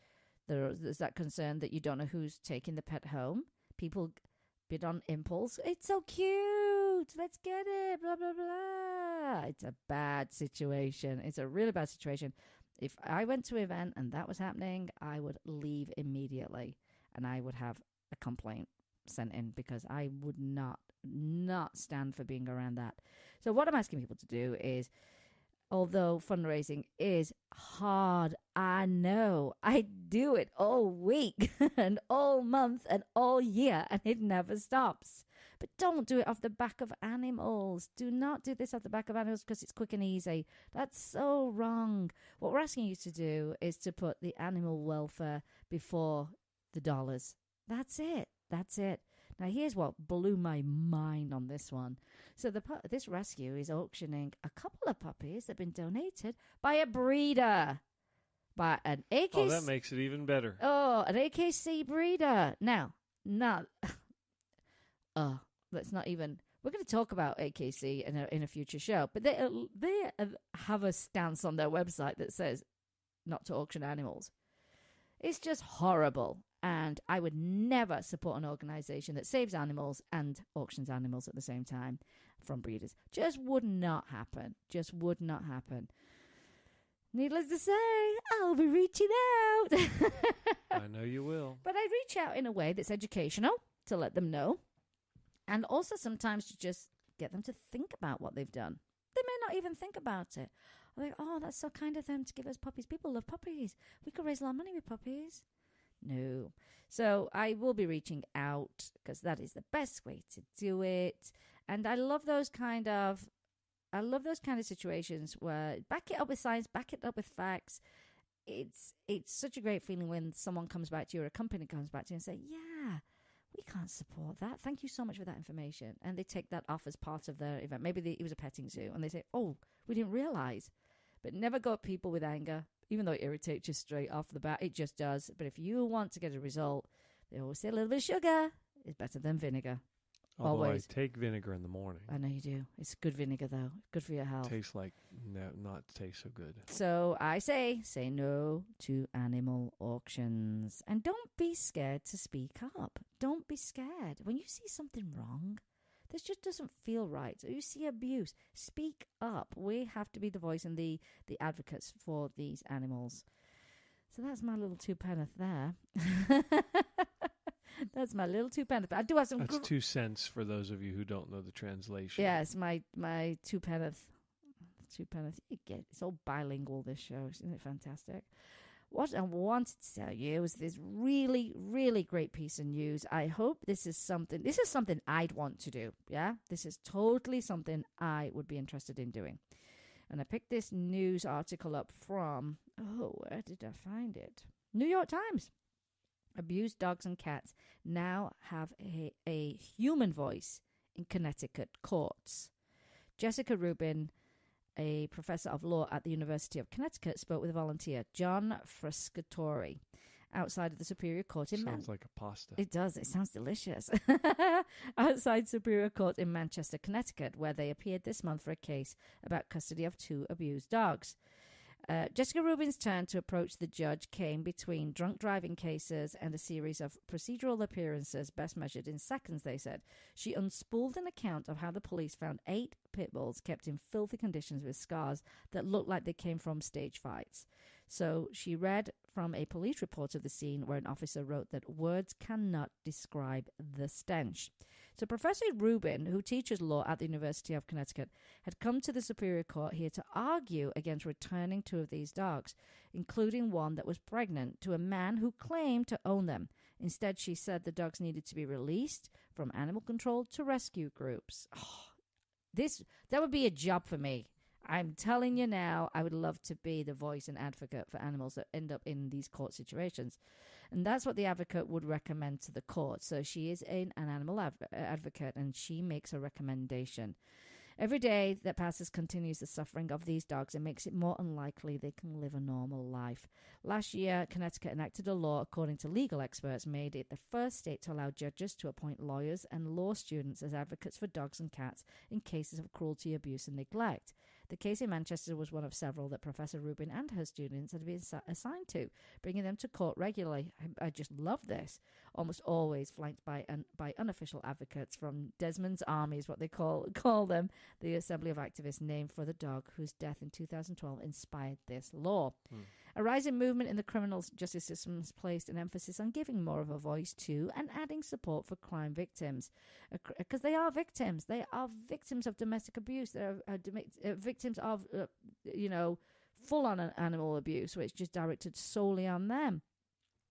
there's that concern that you don't know who's taking the pet home. People bid on impulse. It's so cute. Let's get it. Blah, blah, blah. It's a bad situation. It's a really bad situation. If I went to an event and that was happening, I would leave immediately and I would have a complaint sent in because I would not stand for being around that. So what I'm asking people to do is, although fundraising is hard, I know. I do it all week and all month and all year, and it never stops. But don't do it off the back of animals. Do not do this off the back of animals because it's quick and easy. That's so wrong. What we're asking you to do is to put the animal welfare before the dollars. That's it. That's it. Now, here's what blew my mind on this one. So this rescue is auctioning a couple of puppies that have been donated by a breeder. By an AKC. Oh, that makes it even better. Oh, an AKC breeder. Now, let's not even... We're going to talk about AKC in a future show. But they have a stance on their website that says not to auction animals. It's just horrible. And I would never support an organization that saves animals and auctions animals at the same time from breeders. Just would not happen. Just would not happen. Needless to say, I'll be reaching out. I know you will. But I reach out in a way that's educational to let them know. And also sometimes to just get them to think about what they've done. They may not even think about it. They're like, oh, that's so kind of them to give us puppies. People love puppies. We could raise a lot of money with puppies. No. So I will be reaching out because that is the best way to do it. And I love those kind of situations where back it up with science, back it up with facts. It's such a great feeling when someone comes back to you or a company comes back to you and say, yeah, we can't support that. Thank you so much for that information. And they take that off as part of their event. Maybe it was a petting zoo and they say, oh, we didn't realize. But never go at people with anger. Even though it irritates you straight off the bat, it just does. But if you want to get a result, they always say a little bit of sugar is better than vinegar. Although always. I take vinegar in the morning. I know you do. It's good vinegar, though. Good for your health. Tastes like, not taste so good. So I say no to animal auctions. And don't be scared to speak up. Don't be scared. When you see something wrong, this just doesn't feel right. So you see abuse, speak up. We have to be the voice and the advocates for these animals. So that's my little 2 penneth there. That's my little 2 penneth. But I do have some... That's 2 cents for those of you who don't know the translation. Yes, my 2 penneth. 2 pennies. It's all bilingual, this show. Isn't it fantastic? What I wanted to tell you was this really, really great piece of news. I hope this is something I'd want to do. Yeah, this is totally something I would be interested in doing. And I picked this news article up from, where did I find it? New York Times. Abused dogs and cats now have a human voice in Connecticut courts. Jessica Rubin, a professor of law at the University of Connecticut, spoke with a volunteer, John Frascatori, outside of the Superior Court in Sounds like a pasta. It does. It sounds delicious. Outside Superior Court in Manchester, Connecticut, where they appeared this month for a case about custody of 2 abused dogs. Jessica Rubin's turn to approach the judge came between drunk driving cases and a series of procedural appearances, best measured in seconds, they said. She unspooled an account of how the police found 8 pit bulls kept in filthy conditions with scars that looked like they came from stage fights. So she read from a police report of the scene where an officer wrote that words cannot describe the stench. So Professor Rubin, who teaches law at the University of Connecticut, had come to the Superior Court here to argue against returning 2 of these dogs, including one that was pregnant, to a man who claimed to own them. Instead, she said the dogs needed to be released from animal control to rescue groups. That would be a job for me. I'm telling you now, I would love to be the voice and advocate for animals that end up in these court situations. And that's what the advocate would recommend to the court. So she is an animal advocate, and she makes a recommendation. Every day that passes continues the suffering of these dogs and makes it more unlikely they can live a normal life. Last year, Connecticut enacted a law, according to legal experts, made it the first state to allow judges to appoint lawyers and law students as advocates for dogs and cats in cases of cruelty, abuse, and neglect. The case in Manchester was one of several that Professor Rubin and her students had been assigned to, bringing them to court regularly. I just love this. Almost always flanked by unofficial advocates from Desmond's Army, is what they call them, the assembly of activists named for the dog whose death in 2012 inspired this law. A rising movement in the criminal justice system has placed an emphasis on giving more of a voice to and adding support for crime victims. Because they are victims. They are victims of domestic abuse. They're victims of, full-on animal abuse, which is just directed solely on them.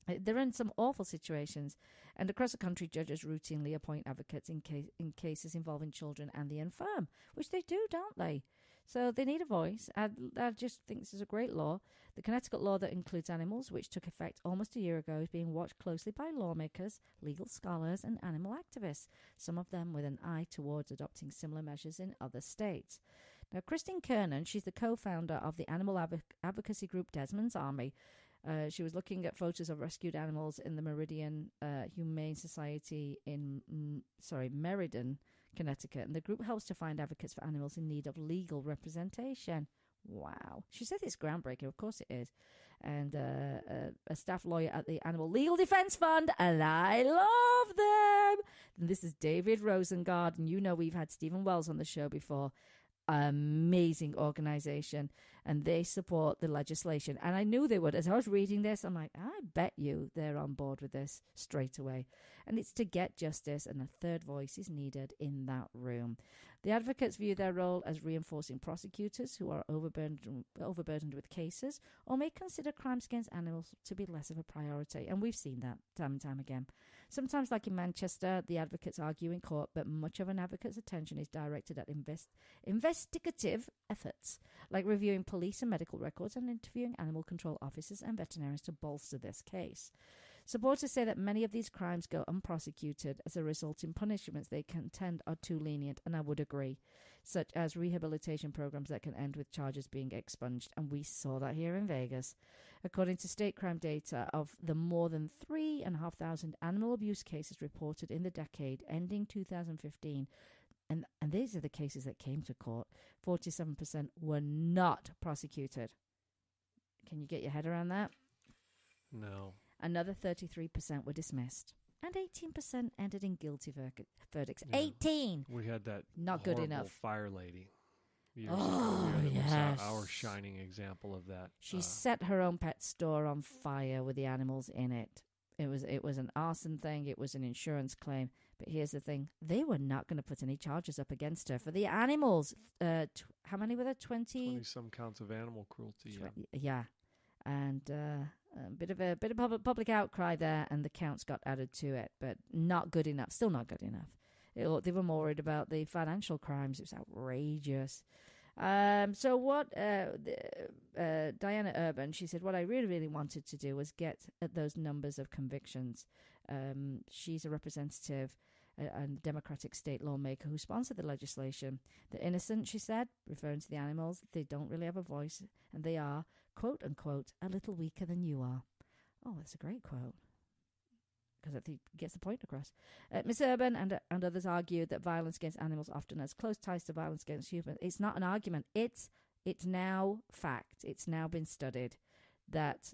They're in some awful situations, and across the country, judges routinely appoint advocates in cases involving children and the infirm, which they do, don't they? So they need a voice. I just think this is a great law. The Connecticut law that includes animals, which took effect almost a year ago, is being watched closely by lawmakers, legal scholars, and animal activists, some of them with an eye towards adopting similar measures in other states. Now, Christine Kernan, she's the co-founder of the animal advocacy group Desmond's Army. She was looking at photos of rescued animals in the Meridian Humane Society in Meriden, Connecticut, and the group helps to find advocates for animals in need of legal representation. Wow. She said it's groundbreaking. Of course it is. And a staff lawyer at the Animal Legal Defense Fund, and I love them. And this is David Rosengard, and you know we've had Stephen Wells on the show before. Amazing organization, and they support the legislation, and I knew they would. As I was reading this, I'm like, I bet you they're on board with this straight away. And it's to get justice, and a third voice is needed in that room. The advocates view their role as reinforcing prosecutors who are overburdened with cases, or may consider crimes against animals to be less of a priority, and we've seen that time and time again. Sometimes, like in Manchester, the advocates argue in court, but much of an advocate's attention is directed at investigative efforts, like reviewing police and medical records and interviewing animal control officers and veterinarians to bolster this case. Supporters say that many of these crimes go unprosecuted as a result in punishments they contend are too lenient, and I would agree, such as rehabilitation programs that can end with charges being expunged, and we saw that here in Vegas. According to state crime data, of the more than 3,500 animal abuse cases reported in the decade ending 2015, and these are the cases that came to court, 47% were not prosecuted. Can you get your head around that? No. Another 33% were dismissed, and 18% ended in guilty verdicts. Yeah. 18! We had that not good enough. fire lady. Oh, yes. Our shining example of that. She set her own pet store on fire with the animals in it. It was an arson thing. It was an insurance claim. But here's the thing: they were not going to put any charges up against her for the animals. How many were there? 20 some counts of animal cruelty. Yeah, and a bit of public outcry there, and the counts got added to it, but not good enough. Still not good enough. They were more worried about the financial crimes. It was outrageous. So what Diana Urban, she said, what I really, really wanted to do was get at those numbers of convictions. She's a representative and Democratic state lawmaker who sponsored the legislation. They're innocent, she said, referring to the animals. They don't really have a voice, and they are, quote unquote, a little weaker than you are. Oh, that's a great quote, because I think it gets the point across. Ms. Urban and others argued that violence against animals often has close ties to violence against humans. It's not an argument. It's now fact. It's now been studied that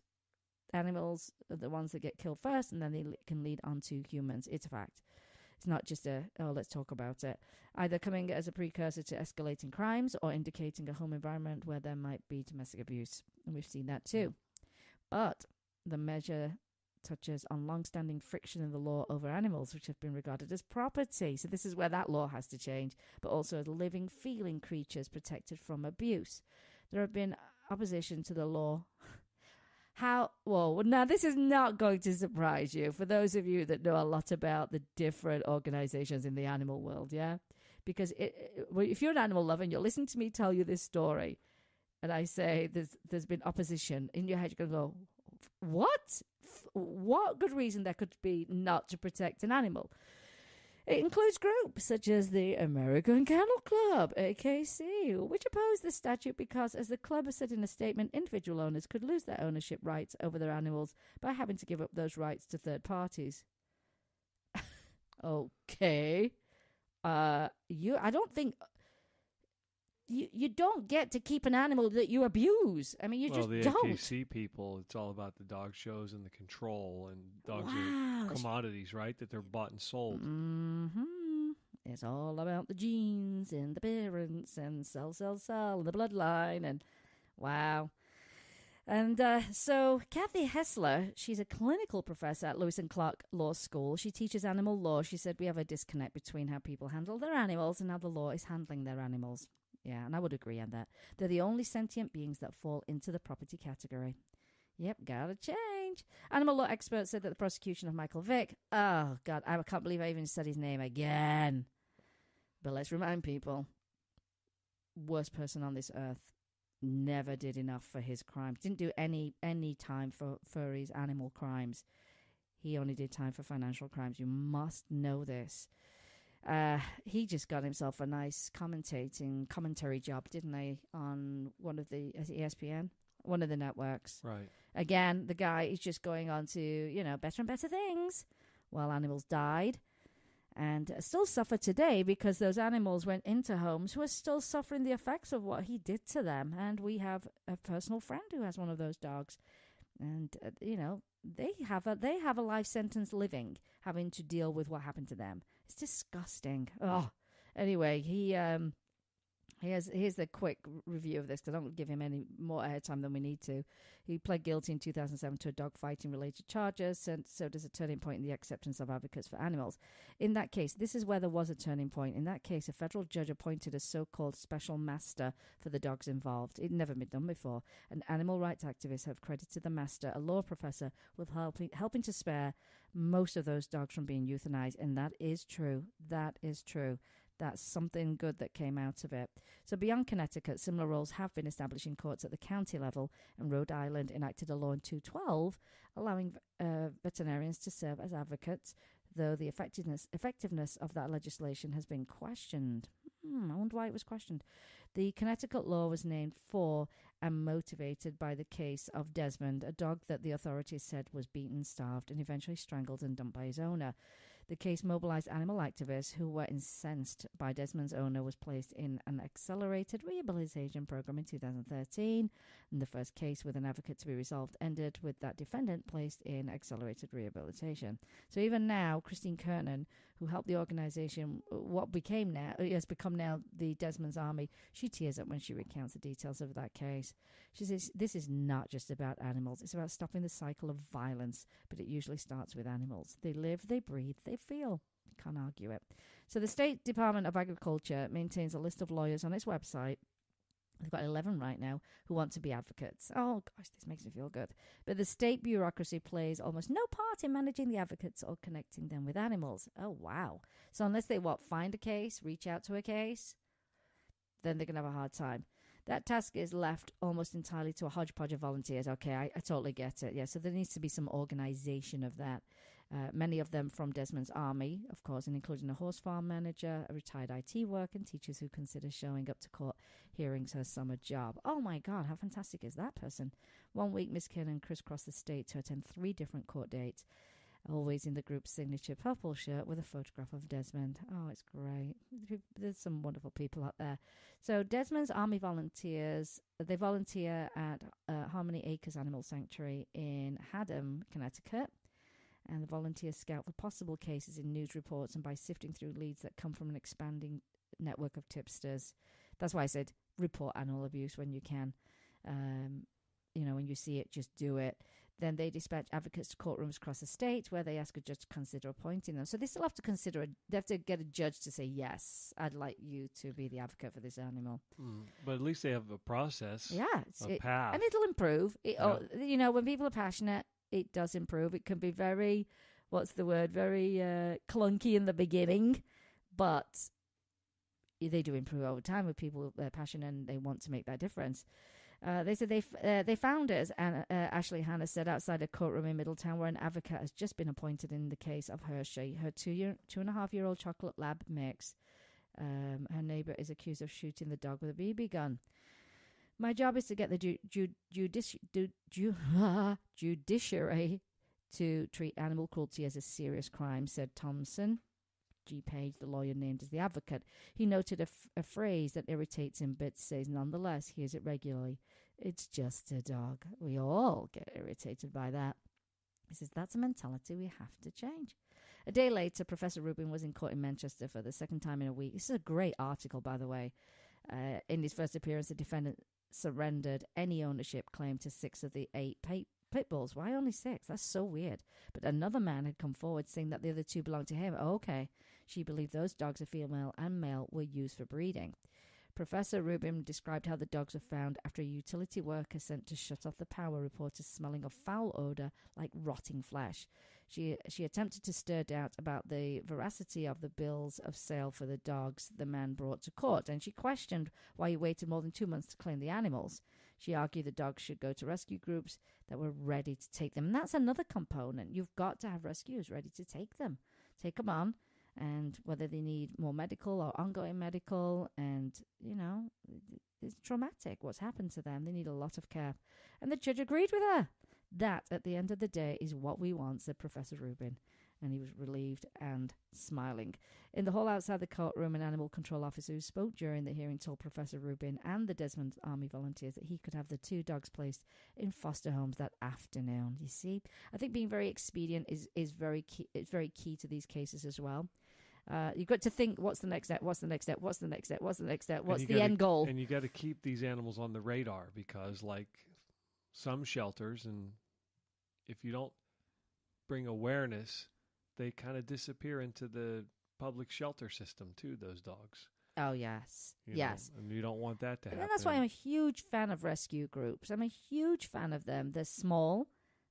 animals are the ones that get killed first, and then they can lead on to humans. It's a fact. It's not just let's talk about it. Either coming as a precursor to escalating crimes or indicating a home environment where there might be domestic abuse. And we've seen that too. But the measure touches on long-standing friction in the law over animals, which have been regarded as property. So this is where that law has to change, but also as living, feeling creatures protected from abuse. There have been opposition to the law. Now this is not going to surprise you, for those of you that know a lot about the different organizations in the animal world, yeah? Because if you're an animal lover and you're listening to me tell you this story, and I say there's been opposition, in your head you're going to go, what? What good reason there could be not to protect an animal? It includes groups such as the American Kennel Club, AKC, which oppose the statute because, as the club has said in a statement, individual owners could lose their ownership rights over their animals by having to give up those rights to third parties. Okay. I don't think... You don't get to keep an animal that you abuse. I mean, you just don't. Well, the AKC people, it's all about the dog shows and the control, and dogs are commodities, right, that they're bought and sold. Mm-hmm. It's all about the genes and the parents and cell, and the bloodline, and wow. And so Kathy Hessler, she's a clinical professor at Lewis and Clark Law School. She teaches animal law. She said we have a disconnect between how people handle their animals and how the law is handling their animals. Yeah, and I would agree on that. They're the only sentient beings that fall into the property category. Yep, gotta change. Animal law experts said that the prosecution of Michael Vick, oh, God, I can't believe I even said his name again. But let's remind people, worst person on this earth, never did enough for his crimes. Didn't do any time for his animal crimes. He only did time for financial crimes. You must know this. He just got himself a nice commentary job, didn't he, on one of the ESPN, one of the networks. Right. Again, the guy is just going on to, better and better things while animals died and still suffer today because those animals went into homes who are still suffering the effects of what he did to them. And we have a personal friend who has one of those dogs. And, they have a life sentence living, having to deal with what happened to them. It's disgusting. Oh, anyway, here's the quick review of this, because I don't give him any more airtime than we need to. He pled guilty in 2007 to a dog fighting related charges, and so does a turning point in the acceptance of advocates for animals. In that case, this is where there was a turning point. In that case, a federal judge appointed a so-called special master for the dogs involved. It had never been done before. And animal rights activists have credited the master, a law professor, with helping to spare most of those dogs from being euthanized. And that is true. That is true. That's something good that came out of it. So beyond Connecticut, similar rules have been established in courts at the county level, and Rhode Island enacted a law in 2012 allowing veterinarians to serve as advocates, though the effectiveness of that legislation has been questioned. I wonder why it was questioned. The Connecticut law was named for and motivated by the case of Desmond, a dog that the authorities said was beaten, starved, and eventually strangled and dumped by his owner. The case mobilized animal activists who were incensed by Desmond's owner was placed in an accelerated rehabilitation program in 2013. And the first case with an advocate to be resolved ended with that defendant placed in accelerated rehabilitation. So even now, Christine Kernan, who helped the organization, has become now the Desmond's Army, she tears up when she recounts the details of that case. She says, this is not just about animals. It's about stopping the cycle of violence, but it usually starts with animals. They live, they breathe, they feel. Can't argue it. So the State Department of Agriculture maintains a list of lawyers on its website. They've got 11 right now who want to be advocates. Oh, gosh, this makes me feel good. But the state bureaucracy plays almost no part in managing the advocates or connecting them with animals. Oh, wow. So unless they, find a case, reach out to a case, then they're going to have a hard time. That task is left almost entirely to a hodgepodge of volunteers. Okay, I totally get it. Yeah, so there needs to be some organization of that. Many of them from Desmond's Army, of course, and including a horse farm manager, a retired IT worker, and teachers who consider showing up to court hearings her summer job. Oh, my God, how fantastic is that person? One week, Miss Kinnan crisscrossed the state to attend 3 different court dates, always in the group's signature purple shirt with a photograph of Desmond. Oh, it's great. There's some wonderful people out there. So Desmond's Army volunteers, they volunteer at Harmony Acres Animal Sanctuary in Haddam, Connecticut. And the volunteers scout for possible cases in news reports and by sifting through leads that come from an expanding network of tipsters. That's why I said report animal abuse when you can. When you see it, just do it. Then they dispatch advocates to courtrooms across the state where they ask a judge to consider appointing them. So they still have to they have to get a judge to say, yes, I'd like you to be the advocate for this animal. But at least they have a process. Yeah. A path. And it'll improve. When people are passionate, it does improve. It can be very, very clunky in the beginning, but they do improve over time with people, their passion, and they want to make that difference. They said they found us, and Ashley Hannah said, outside a courtroom in Middletown where an advocate has just been appointed in the case of Hershey, her 2.5-year-old chocolate lab mix. Her neighbor is accused of shooting the dog with a BB gun. My job is to get the judiciary to treat animal cruelty as a serious crime, said Thompson. G. Page, the lawyer named as the advocate. He noted a phrase that irritates him, but says nonetheless hears it regularly. It's just a dog. We all get irritated by that. He says that's a mentality we have to change. A day later, Professor Rubin was in court in Manchester for the second time in a week. This is a great article, by the way. In his first appearance, the defendant surrendered any ownership claim to 6 of the 8 pit bulls. Why only 6? That's so weird. But another man had come forward saying that the other 2 belonged to him. Okay. She believed those dogs, a female and male, were used for breeding. Professor Rubin described how the dogs were found after a utility worker sent to shut off the power reported smelling of foul odor like rotting flesh. She attempted to stir doubt about the veracity of the bills of sale for the dogs the man brought to court, and she questioned why he waited more than 2 months to claim the animals. She argued the dogs should go to rescue groups that were ready to take them. And that's another component. You've got to have rescuers ready to take them. Take them on, and whether they need more medical or ongoing medical, and, it's traumatic what's happened to them. They need a lot of care. And the judge agreed with her. That, at the end of the day, is what we want, said Professor Rubin. And he was relieved and smiling. In the hall outside the courtroom, an animal control officer who spoke during the hearing told Professor Rubin and the Desmond Army volunteers that he could have the 2 dogs placed in foster homes that afternoon. You see, I think being very expedient is very key. It's very key to these cases as well. You've got to think, what's the next step? What's the next step? What's the next step? What's the next step? What's the end goal? And you got to keep these animals on the radar, because like some shelters, and if you don't bring awareness, they kind of disappear into the public shelter system too, those dogs. Oh, yes. Yes. And you don't want that to happen. And that's why I'm a huge fan of rescue groups. I'm a huge fan of them. They're small,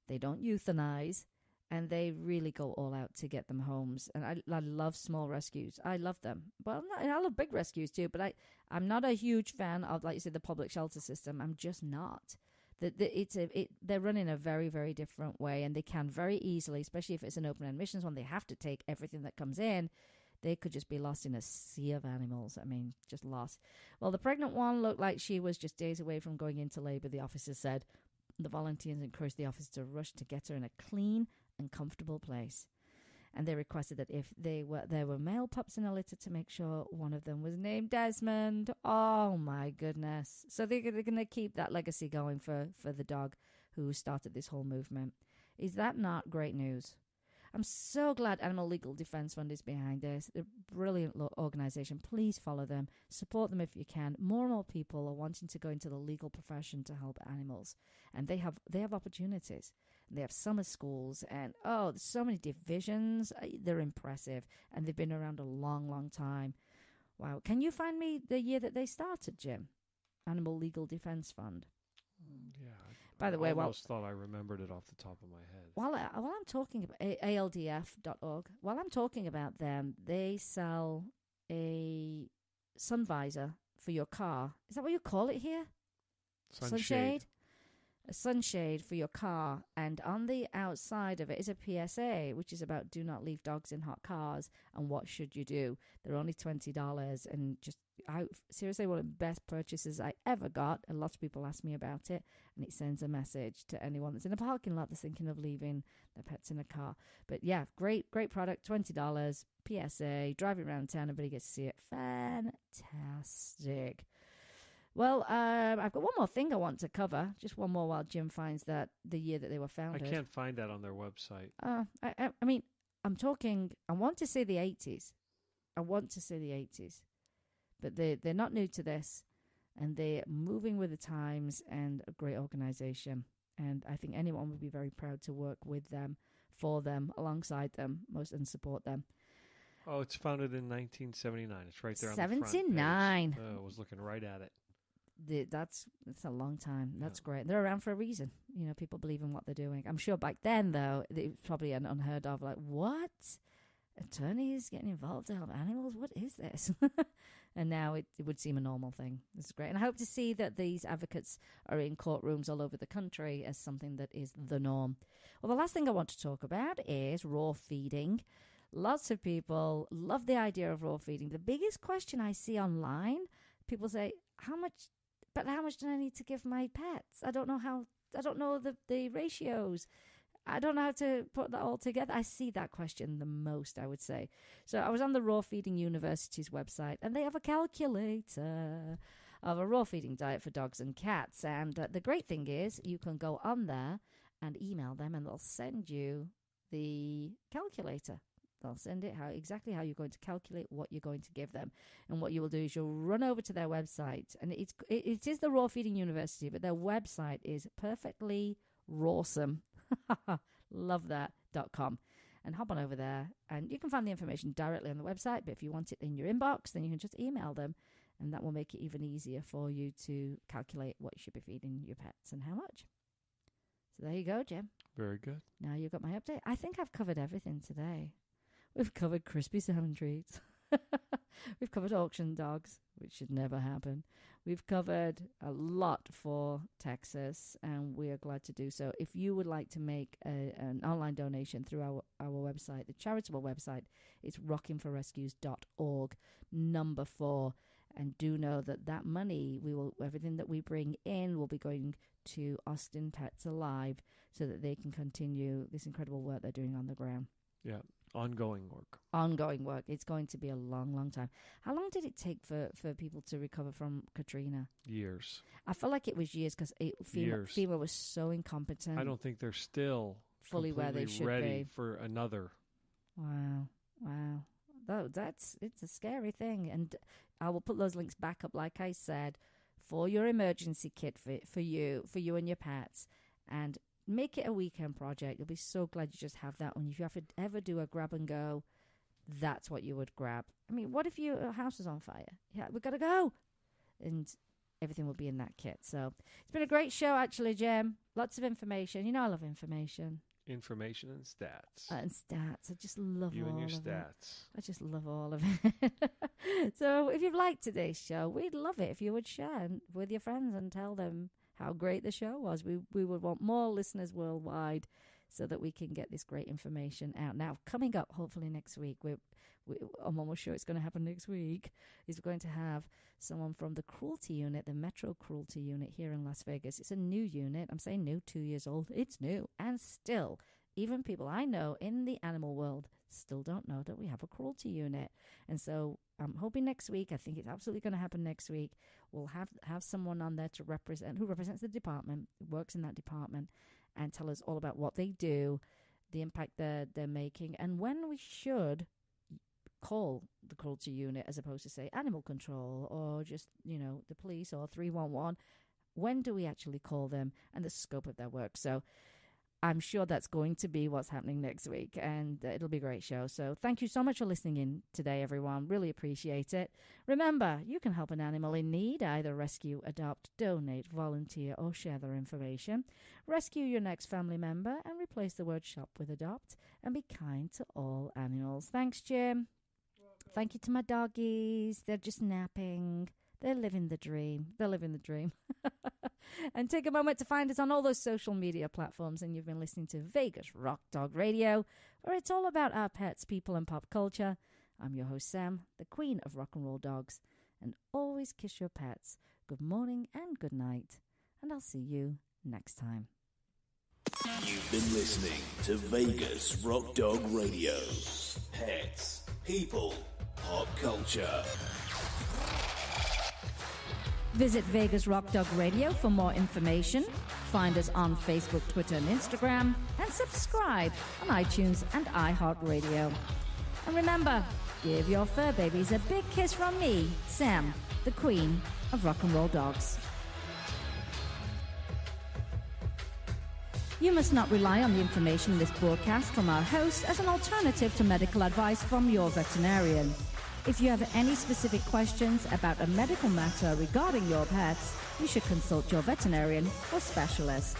they don't euthanize, and they really go all out to get them homes. And I love small rescues. I love them. Well, I love big rescues too, but I'm not a huge fan of, like you said, the public shelter system. I'm just not. They're run in a very, very different way, and they can very easily, especially if it's an open admissions one, they have to take everything that comes in. They could just be lost in a sea of animals. I mean, just lost. Well, the pregnant one looked like she was just days away from going into labor, the officer said. The volunteers encouraged the officer to rush to get her in a clean and comfortable place. And they requested that if there were male pups in a litter, to make sure one of them was named Desmond. Oh, my goodness. So they're going to keep that legacy going for the dog who started this whole movement. Is that not great news? I'm so glad Animal Legal Defense Fund is behind this. They're a brilliant organization. Please follow them. Support them if you can. More and more people are wanting to go into the legal profession to help animals. And they have opportunities. They have summer schools. And, there's so many divisions. They're impressive. And they've been around a long, long time. Wow. Can you find me the year that they started, Jim? Animal Legal Defense Fund. Yeah. By the way, I almost thought I remembered it off the top of my head. While I'm talking about ALDF.org, while I'm talking about them, they sell a sun visor for your car. Is that what you call it here? Sunshade? A sunshade for your car. And on the outside of it is a PSA, which is about do not leave dogs in hot cars and what should you do. They're only $20 and seriously one of the best purchases I ever got. A lot of people ask me about it, and it sends a message to anyone that's in a parking lot that's thinking of leaving their pets in a car. But yeah, great product, $20, PSA, driving around town, everybody gets to see it. Fantastic. Well, I've got one more thing I want to cover. Just one more while Jim finds the year that they were founded. I can't find that on their website. I mean, I want to say the 80s. But they're not new to this, and they're moving with the times, and a great organization. And I think anyone would be very proud to work with them, for them, alongside them, and support them. Oh, it's founded in 1979. It's right there on the front 79. page. I was looking right at it. That's a long time. That's great. They're around for a reason. You know, people believe in what they're doing. I'm sure back then, though, it was probably unheard of. Like, what? Attorneys getting involved to help animals? What is this? And now it would seem a normal thing. This is great. And I hope to see that these advocates are in courtrooms all over the country as something that is the norm. Well, the last thing I want to talk about is raw feeding. Lots of people love the idea of raw feeding. The biggest question I see online, people say, how much do I need to give my pets? I don't know the ratios. I don't know how to put that all together. I see that question the most, I would say. So I was on the Raw Feeding University's website, and they have a calculator of a raw feeding diet for dogs and cats. And the great thing is you can go on there and email them, and they'll send you the calculator. They'll send it exactly how you're going to calculate what you're going to give them. And what you will do is you'll run over to their website. And it is the Raw Feeding University, but their website is perfectly rawsome. Love that.com. And hop on over there. And you can find the information directly on the website. But if you want it in your inbox, then you can just email them. And that will make it even easier for you to calculate what you should be feeding your pets and how much. So there you go, Jim. Very good. Now you've got my update. I think I've covered everything today. We've covered crispy salmon treats. We've covered auction dogs, which should never happen. We've covered a lot for Texas, and we are glad to do so. If you would like to make an online donation through our website, the charitable website, it's rockingforrescues.org, number 4. And do know that money, everything that we bring in will be going to Austin Pets Alive so that they can continue this incredible work they're doing on the ground. Yeah. Ongoing work. It's going to be a long, long time. How long did it take for people to recover from Katrina? Years. I feel like it was years because FEMA was so incompetent. I don't think they're still fully where they should ready be for another. Wow. It's a scary thing. And I will put those links back up, like I said, for your emergency kit for you and your pets. And make it a weekend project. You'll be so glad you just have that one. If you have to ever do a grab and go, that's what you would grab. I mean, what if your house is on fire? Yeah, we've got to go. And everything will be in that kit. So it's been a great show, actually, Jem. Lots of information. You know I love information. Information and stats. And stats. I just love you all and your of stats. It. I just love all of it. So if you've liked today's show, we'd love it if you would share with your friends and tell them how great the show was. We would want more listeners worldwide so that we can get this great information out. Now, coming up, hopefully next week, I'm almost sure it's going to happen next week, is we're going to have someone from the Cruelty Unit, the Metro Cruelty Unit here in Las Vegas. It's a new unit. I'm saying new, 2 years old. It's new. And still, even people I know in the animal world still don't know that we have a cruelty unit. And so I'm hoping next week, I think it's absolutely going to happen next week, we'll have someone on there to who represents the department, works in that department, and tell us all about what they do, the impact they're making, and when we should call the cruelty unit as opposed to, say, animal control or just, the police or 311. When do we actually call them, and the scope of their work? So I'm sure that's going to be what's happening next week, and it'll be a great show. So thank you so much for listening in today, everyone. Really appreciate it. Remember, you can help an animal in need, either rescue, adopt, donate, volunteer, or share their information. Rescue your next family member and replace the word shop with adopt, and be kind to all animals. Thanks, Jim. Thank you to my doggies. They're just napping. They're living the dream. They're living the dream. And take a moment to find us on all those social media platforms. And you've been listening to Vegas Rock Dog Radio, where it's all about our pets, people, and pop culture. I'm your host, Sam, the queen of rock and roll dogs. And always kiss your pets. Good morning and good night. And I'll see you next time. You've been listening to Vegas Rock Dog Radio. Pets, people, pop culture. Visit Vegas Rock Dog Radio for more information. Find us on Facebook, Twitter, and Instagram. And subscribe on iTunes and iHeartRadio. And remember, give your fur babies a big kiss from me, Sam, the queen of rock and roll dogs. You must not rely on the information in this broadcast from our host as an alternative to medical advice from your veterinarian. If you have any specific questions about a medical matter regarding your pets, you should consult your veterinarian or specialist.